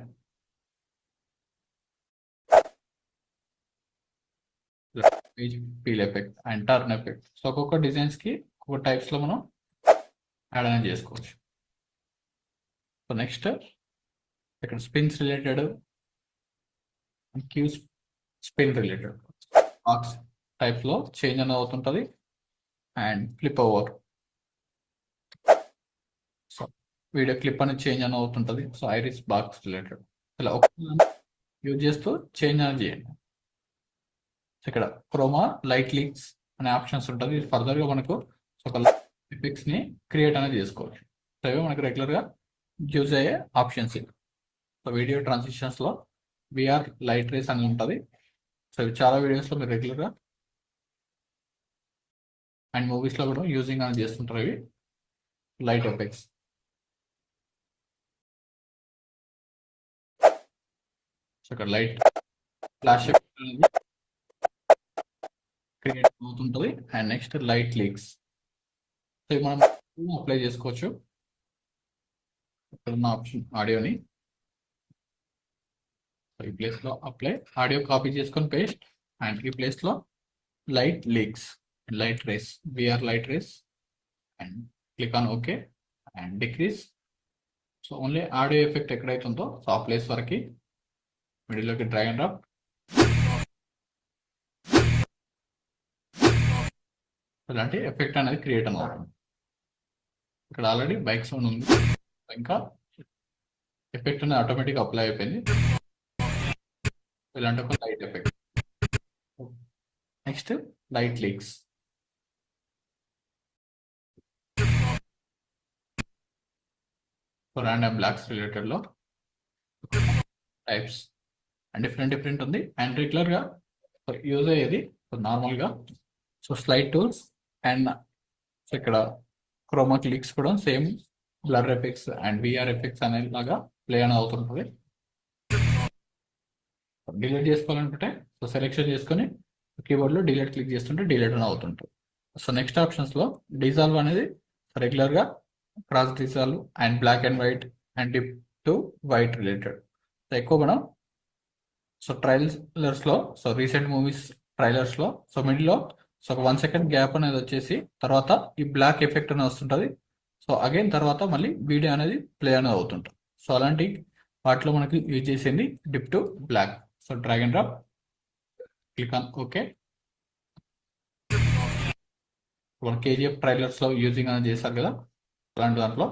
Speaker 1: page peel effect and turn effect. So ఒక్కొక్క డిజైన్స్ కి ఒక్కొక్క టైప్స్ లో మనం యాడ్ అనేది చేసుకోవచ్చు. సో నెక్స్ట్ ఇక్కడ spins related cues spin related box type లో చేంజ్ అనేది అవుతుంటది and flip over. So video clip అనేది చేంజ్ అనేది అవుతుంటది. సో ఐరిస్ బాక్స్ రిలేటెడ్ ఇలా యూజ్ చేస్తూ చేంజ్ అనేది చేయండి. ఇక్కడ క్రోమా లైట్ లీక్స్ అనే ఆప్షన్స్ ఉంటుంది. ఇది ఫర్దర్ గా మనకు ఒక ఎఫెక్ట్స్ ని క్రియేట్ అనేది చేసుకోవచ్చు. సో ఇవి మనకు రెగ్యులర్ గా యూజ్ అయ్యే ఆప్షన్స్. సో వీడియో ట్రాన్సిషన్స్ లో విఆర్ లైట్ రేస్ అని ఉంటుంది. సో ఇవి చాలా వీడియోస్ లో మీరు రెగ్యులర్ గా అండ్ మూవీస్ లో కూడా యూజింగ్ అనేది చేస్తుంటారు. ఇవి లైట్ ఎఫెక్ట్స్. సో ఇక్కడ లైట్ ఫ్లాష్ ఎఫెక్ట్ అనేది క్రియేట్ అవుతుంటుంది and next light leaks so మనం అప్లై చేసుకోవచ్చు. ఇక్కడ ఉన్న ఆప్షన్ ఆడియోని ఈ ప్లేస్లో అప్లై ఆడియో కాపీ చేసుకొని పేస్ట్, అండ్ ఈ ప్లేస్లో light leaks light rays VR light rays and click on okay and decrease. So only audio effect ఎక్కడైతే ఉందో సో ఆ ప్లేస్ వరకు మిడిల్లోకి డ్రాగ్ అండ్ డ్రాప్. ఇలాంటి ఎఫెక్ట్ అనేది క్రియేట్ అవుతుంది. ఇక్కడ ఆల్రెడీ బైక్ సౌండ్ ఉంది, ఇంకా ఎఫెక్ట్ అనేది ఆటోమేటిక్గా అప్లై అయిపోయింది. ఇలాంటి ఒక light effect. Next light leaks. Random blocks రిలేటెడ్లో టైప్స్ అండ్ డిఫరెంట్ ఉంది. అండ్ రెగ్యులర్గా యూజ్ అయ్యేది నార్మల్గా సో స్లైడ్ టూల్స్ అండ్ ఇక్కడ క్రోమా క్లిక్స్ కూడా same blur effects and VR effects అనేలాగా ప్లే అని అవుతుంటుంది. డిలీట్ చేసుకోవాలనుకుంటే సో సెలెక్షన్ చేసుకొని కీబోర్డ్లో డిలీట్ క్లిక్ చేస్తుంటే డిలీట్ అని అవుతుంటుంది. సో నెక్స్ట్ ఆప్షన్స్లో డిజాల్వ్ అనేది రెగ్యులర్గా cross dissolve and black and white and dip to white related. So ఎక్కువ మనం సో ట్రైలర్స్లో సో రీసెంట్ మూవీస్ ట్రైలర్స్లో సో మిడిల్లో సో ఒక 1 సెకండ్ గ్యాప్ అనేది వచ్చేసి తర్వాత ఈ బ్లాక్ ఎఫెక్ట్ అనేది వస్తుంటుంది. సో అగైన్ తర్వాత మళ్ళీ వీడియో అనేది ప్లే అనేది అవుతుంటుంది. సో అలాంటి వాటిలో మనకి యూజ్ చేసింది dip to black. So drag and drop, click on okay. మన కేజీఎఫ్ ట్రైలర్స్లో యూజింగ్ అనేది చేశారు కదా, అలాంటి దాంట్లో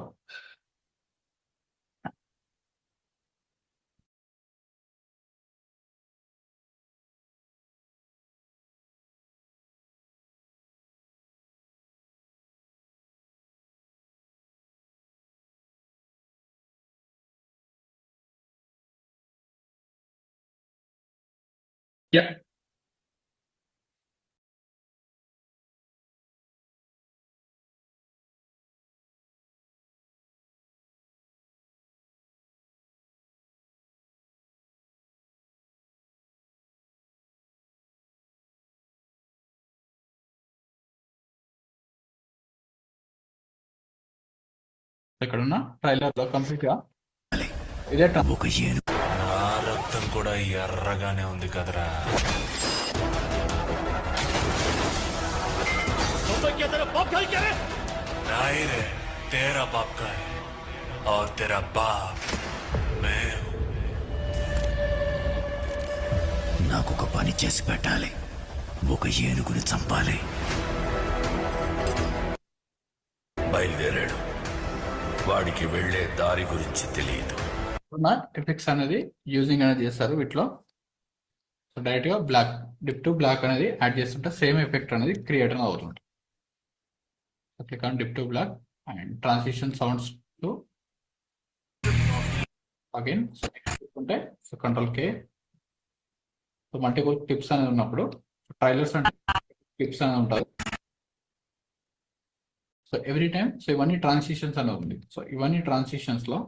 Speaker 1: ఇక్కడ ఉన్న ట్రైలర్లో కంప్లీట్గా ఇదే
Speaker 5: నా రక్తం కూడా ఎర్రగానే ఉంది కదరా. नहीं रे, तेरा बाप का है और तेरा बाप मैं हूं.
Speaker 6: నాకు ఒక పని చేసి పెట్టాలి, ఒక ఏనుగుని చంపాలి. బయలుదేరాడు, వాడికి వెళ్ళే దారి గురించి తెలియదు.
Speaker 1: ఉన్న ఎఫెక్ట్స్ అనేది యూజింగ్ అనేది చేస్తారు వీటిలో. సో డైరెక్ట్గా బ్లాక్ డిప్ టు బ్లాక్ అనేది యాడ్ చేస్తుంటే సేమ్ ఎఫెక్ట్ అనేది క్రియేట్ అనేది అవుతుంది. Click on dip to black and transition sounds to again ఉంటే so control K. So multiple clips అనేది ఉన్నప్పుడు ట్రైలర్స్ అంటే క్లిప్స్ అనేది ఉంటుంది. సో ఎవ్రీ టైం సో ఇవన్నీ ట్రాన్సిషన్స్ అనేది ఉంది. సో ఇవన్నీ ట్రాన్సిషన్స్లో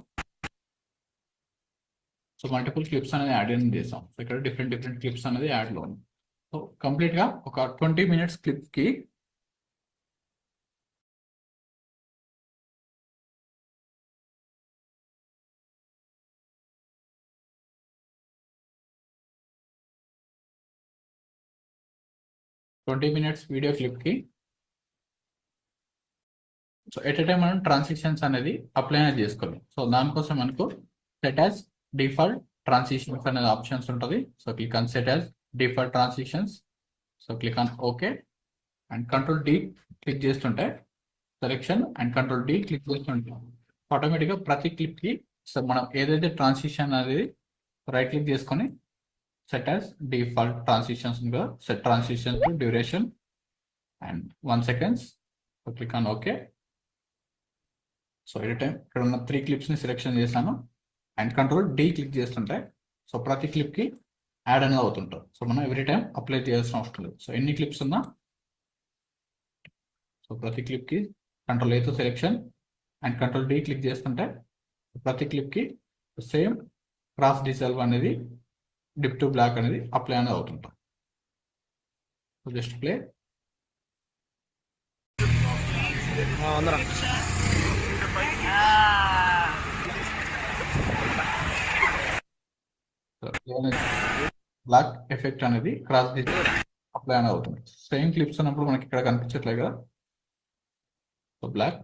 Speaker 1: సో మల్టిపుల్ క్లిప్స్ అనేది యాడ్ అనేది చేసాం. సో ఇక్కడ డిఫరెంట్ క్లిప్స్ అనేది యాడ్లో ఉంది. సో కంప్లీట్గా ఒక 20 minutes క్లిప్కి వీడియో క్లిప్కి సో ఎట్ ఎ టైం మనం ట్రాన్సిషన్స్ అనేది అప్లై అనేది చేసుకోవాలి. సో దానికోసం మనకు సెట్ యాజ్ డిఫాల్ట్ ట్రాన్సిషన్స్ అనేది ఆప్షన్స్ ఉంటుంది. So click on set as default transitions. So click on okay and control D click చేస్తుంటే selection and control D click చేస్తుంటే ఆటోమేటిక్గా ప్రతి క్లిప్కి సో మనం ఏదైతే ట్రాన్సిషన్ అనేది రైట్ క్లిక్ చేసుకొని సెట్ యాజ్ డిఫాల్ట్ ట్రాన్సిషన్స్ ఉందో set transition to duration and 1 seconds. So click on okay. So at time ఇక్కడ ఉన్న 3 clipsని సెలెక్షన్ చేశాను అండ్ కంట్రోల్ డి క్లిక్ చేస్తుంటే సో ప్రతి క్లిప్కి యాడ్ అనేది అవుతుంటారు. సో మనం ఎవ్రీ టైం అప్లై చేయాల్సిన అవసరం లేదు. సో ఎన్ని క్లిప్స్ ఉన్నా సో ప్రతి క్లిప్కి కంట్రోల్ ఏతో selection and control D click చేస్తుంటే ప్రతి క్లిప్కి సేమ్ క్రాస్ డిజాల్వ్ అనేది డిప్ టు బ్లాక్ అనేది అప్లై అనేది అవుతుంటాం. So just play. Black effect అనేది క్రాస్ డిజిటల్ అప్లై అని అవుతుంది. సేమ్ క్లిప్స్ ఉన్నప్పుడు మనకి ఇక్కడ కనిపించట్లేదు కదా. So black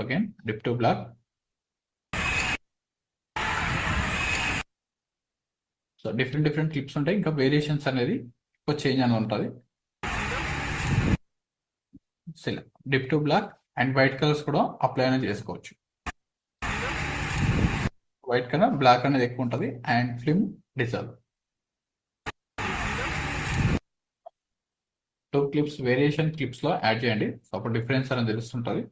Speaker 1: again dip to black. So different clips ఉంటాయి, ఇంకా వేరియేషన్స్ అనేది ఎక్కువ చేంజ్ అని ఉంటుంది. Dip to black and white colours కూడా అప్లై అనేది చేసుకోవచ్చు. వైట్ కన్నా బ్లాక్ అనేది ఎక్కువ ఉంటుంది. And film dissolve 2 clips variation clips లో యాడ్ చేయండి. సో అప్పుడు డిఫరెన్స్ అనేది తెలుస్తుంటుంది.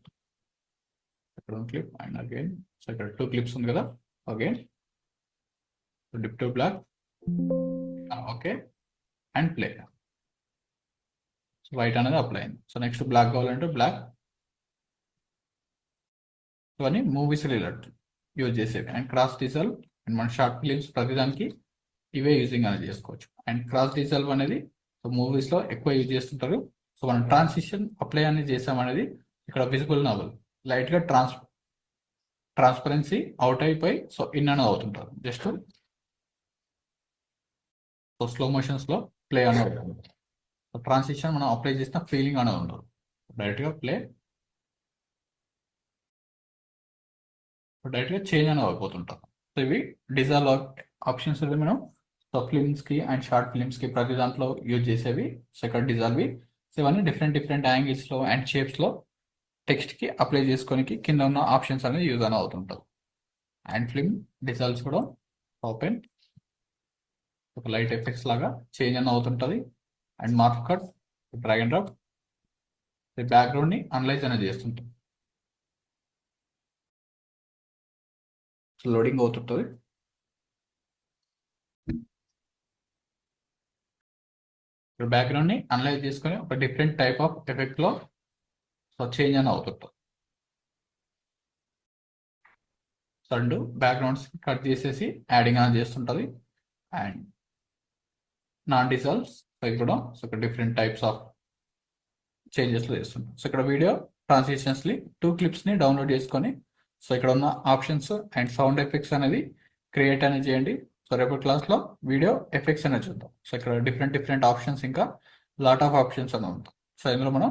Speaker 1: ఇక్కడ క్లిప్ అండ్ అగైన్ సో ఇక్కడ 2 క్లిప్స్ ఉంది కదా. Again dip to black, okay and play. White అనేది అప్లై అయింది. సో నెక్స్ట్ బ్లాక్ కావాలంటే బ్లాక్. ఇవన్నీ మూవీస్ రిలేటెడ్ యూజ్ చేసేవి. అండ్ క్రాస్ డిజాల్వ్ అండ్ మన షార్ట్ ఫిలిమ్స్ ప్రతిదానికి ఇవే యూజింగ్ అనేది చేసుకోవచ్చు. అండ్ క్రాస్ డిజాల్వ్ అనేది సో మూవీస్ లో ఎక్కువ యూజ్ చేస్తుంటారు. సో మనం ట్రాన్సిషన్ అప్లై అనేది చేసామనేది ఇక్కడ విజిబుల్ నవల్ లైట్ గా ట్రాన్స్పరెన్సీ అవుట్ అయిపోయి సో ఇన్ అనేది అవుతుంటారు. జస్ట్ సో స్లో మోషన్స్ లో ప్లే అనేది ఉంటుంది. సో ట్రాన్సిషన్ మనం అప్లై చేసిన ఫీలింగ్ అనేది ఉండదు. డైరెక్ట్ గా ప్లే, డైరెక్ట్ గా చేంజ్ అనేది అయిపోతుంటారు. సో ఇవి డిజాల్వ్ ఆప్షన్స్ అయితే మనం సో ఫిల్మ్స్ కి అండ్ షార్ట్ ఫిల్మ్స్ కి ప్రతి దాంట్లో యూజ్ చేసేవి. సో ఇక్కడ డిజాల్వ్. సో ఇవన్నీ డిఫరెంట్ యాంగిల్స్ లో అండ్ షేప్స్ లో టెక్స్ట్ కి అప్లై చేసుకోనికి కింద ఉన్న ఆప్షన్స్ అనేది యూజ్ అని అవుతుంటారు. అండ్ ఫిల్మ్ డిజాల్వ్స్ కూడా ఓపెన్ ఒక లైట్ ఎఫెక్ట్స్ లాగా చేంజ్ అని అవుతుంటుంది. And mark cut, drag and drop background ని అనలైజ్ అనేది చేస్తుంటాం. లోడింగ్ అవుతుంటుంది. బ్యాక్గ్రౌండ్ ని అనలైజ్ చేసుకొని ఒక డిఫరెంట్ టైప్ ఆఫ్ ఎఫెక్ట్ లో సో చేంజ్ అని అవుతుంటుంది. సో రెండు బ్యాక్గ్రౌండ్స్ కట్ చేసేసి యాడింగ్ అనేది చేస్తుంటుంది. అండ్ నాన్ డిజాల్వ్స్ సో ఇక్కడ సో ఇక్కడ డిఫరెంట్ టైప్స్ ఆఫ్ చేంజెస్ లో చేస్తుంటాం. సో ఇక్కడ వీడియో ట్రాన్సిషన్స్ ని 2 క్లిప్స్ ని డౌన్లోడ్ చేసుకొని సో ఇక్కడ ఉన్న ఆప్షన్స్ అండ్ సౌండ్ ఎఫెక్ట్స్ అనేది క్రియేట్ అనేది చేయండి. సో రేపటి క్లాస్ లో వీడియో ఎఫెక్ట్స్ అనేది చూద్దాం. సో ఇక్కడ డిఫరెంట్ ఆప్షన్స్ ఇంకా లాట్ ఆఫ్ ఆప్షన్స్ అని ఉంటాయి. సో ఇందులో మనం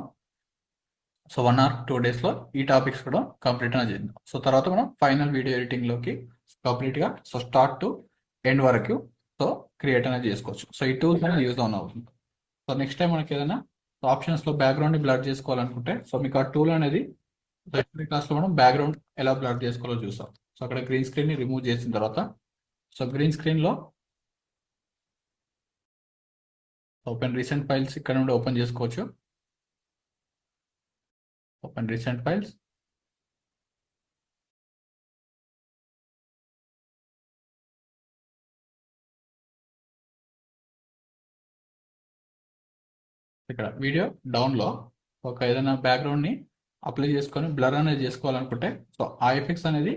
Speaker 1: సో 1 or 2 days లో ఈ టాపిక్స్ కూడా కంప్లీట్ అనేది చేద్దాం. సో తర్వాత మనం ఫైనల్ వీడియో ఎడిటింగ్ లోకి కంప్లీట్ గా సో స్టార్ట్ టు ఎండ్ వరకు సో క్రియేట్ అనేది చేసుకోవచ్చు. సో ఈ టూల్స్ అనేది యూజ్ ఆన్ అవుతుంది. సో నెక్స్ట్ టైం మనకి ఏదైనా ఆప్షన్స్ లో బ్యాక్గ్రౌండ్ ని బ్లర్ చేసుకోవాలనుకుంటే సో మీకు ఆ టూల్ అనేది క్లాస్ లో మనం బ్యాక్గ్రౌండ్ ఎలా బ్లర్ చేసుకోవాలో చూసాం. సో అక్కడ గ్రీన్ స్క్రీన్ ని రిమూవ్ చేసిన తర్వాత సో గ్రీన్ స్క్రీన్ లో ఓపెన్ రీసెంట్ ఫైల్స్ ఇక్కడ నుండి ఓపెన్ చేసుకోవచ్చు. ఓపెన్ రీసెంట్ ఫైల్స్, ఇక్కడ వీడియో డౌన్ లో ఒక ఏదైనా బ్యాక్గ్రౌండ్ ని అప్లై చేసుకొని బ్లర్ అనేది చేసుకోవాలనుకుంటే సో ఆ ఎఫెక్ట్స్ అనేది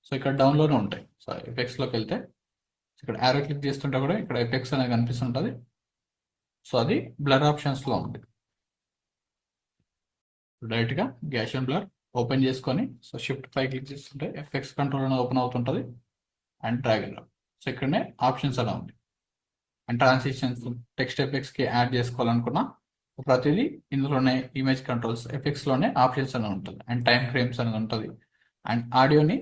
Speaker 1: సో ఇక్కడ డౌన్ లోనే ఉంటాయి. సో ఎఫెక్ట్స్ లోకి వెళ్తే ఇక్కడ యారో క్లిక్ చేస్తుంటే కూడా ఇక్కడ ఎఫెక్ట్స్ అనేది కనిపిస్తుంటుంది. సో అది బ్లర్ ఆప్షన్స్ లో ఉంది. డైరెక్ట్ గా గ్యాషన్ బ్లర్ ఓపెన్ చేసుకొని సో షిఫ్ట్ 5 క్లిక్ చేస్తుంటే ఎఫెక్ట్స్ కంట్రోల్ అనేది ఓపెన్ అవుతుంటుంది. And drag and drop so ఇక్కడనే ఆప్షన్స్ అలా ఉంది. అండ్ ట్రాన్సిషన్స్ టెక్స్ట్ ఎఫెక్ట్స్ కి యాడ్ చేసుకోవాలనుకున్నా ప్రతిదీ ఇందులోనే ఇమేజ్ కంట్రోల్స్ ఎఫెక్ట్స్ లోనే ఆప్షన్స్ అని ఉంటుంది. అండ్ టైం ఫ్రేమ్స్ అనేది ఉంటుంది. అండ్ ఆడియోని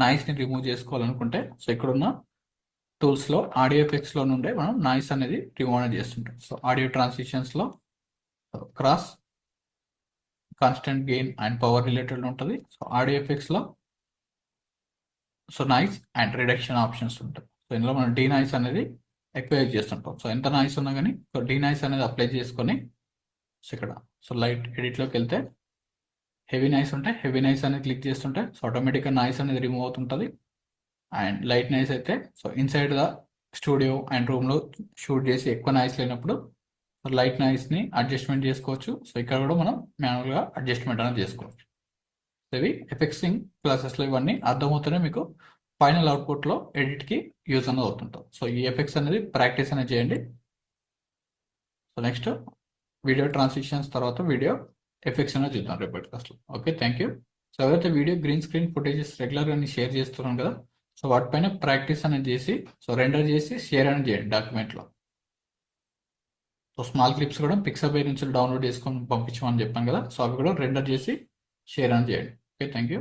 Speaker 1: నాయిస్ ని రిమూవ్ చేసుకోవాలనుకుంటే సో ఇక్కడున్న టూల్స్ లో ఆడియో ఎఫెక్ట్స్ లో నుండే మనం నాయిస్ అనేది రిమూవ్ అనేది చేస్తుంటాం. సో ఆడియో ట్రాన్సిషన్స్ లో cross, constant gain and power related ఉంటుంది. సో ఆడియో ఎఫెక్ట్స్ లో so noise and reduction options ఉంటాయి. సో ఇందులో మనం డీ నాయిస్ అనేది ఎక్కువ యూజ్ చేస్తుంటాం. సో ఎంత నాయిస్ ఉన్నా కానీ డీ నాయిస్ అనేది అప్లై చేసుకొని సో ఇక్కడ సో లైట్ ఎడిట్ లోకి వెళ్తే హెవీ నాయిస్ ఉంటే హెవీ నాయిస్ అనేది క్లిక్ చేస్తుంటే సో ఆటోమేటిక్గా నాయిస్ అనేది రిమూవ్ అవుతుంటుంది. అండ్ లైట్ నాయిస్ అయితే so inside the studio and room లో షూట్ చేసి ఎక్కువ నాయిస్ లేనప్పుడు లైట్ నాయిస్ ని అడ్జస్ట్మెంట్ చేసుకోవచ్చు. సో ఇక్కడ కూడా మనం మాన్యువల్ గా అడ్జస్ట్మెంట్ అనేది చేసుకోవచ్చు. ఇవి ఎఫెక్ట్సింగ్ క్లాసెస్ లో ఇవన్నీ అర్థమవుతూనే మీకు ఫైనల్ అవుట్పుట్ లో ఎడిట్ కి యూజ్ అనేది అవుతుంటాం. సో ఈ ఎఫెక్ట్స్ అనేది ప్రాక్టీస్ అనేది చేయండి. సో నెక్స్ట్ వీడియో ట్రాన్సిషన్స్ తర్వాత వీడియో ఎఫెక్ట్స్ అనేది చూద్దాం రేపటి క్లాస్లో. Okay, thank you. సో ఎవరైతే వీడియో గ్రీన్ స్క్రీన్ ఫుటేజెస్ రెగ్యులర్గా షేర్ చేస్తున్నాం కదా, సో వాటిపైన ప్రాక్టీస్ అనేది చేసి సో రెండర్ చేసి షేర్ అనేది చేయండి డాక్యుమెంట్లో. సో స్మాల్ క్లిప్స్ కూడా పిక్సబై నుంచి డౌన్లోడ్ చేసుకొని పంపించమని చెప్పాను కదా, సో అవి కూడా రెండర్ చేసి షేర్ అని చేయండి. Okay, thank you.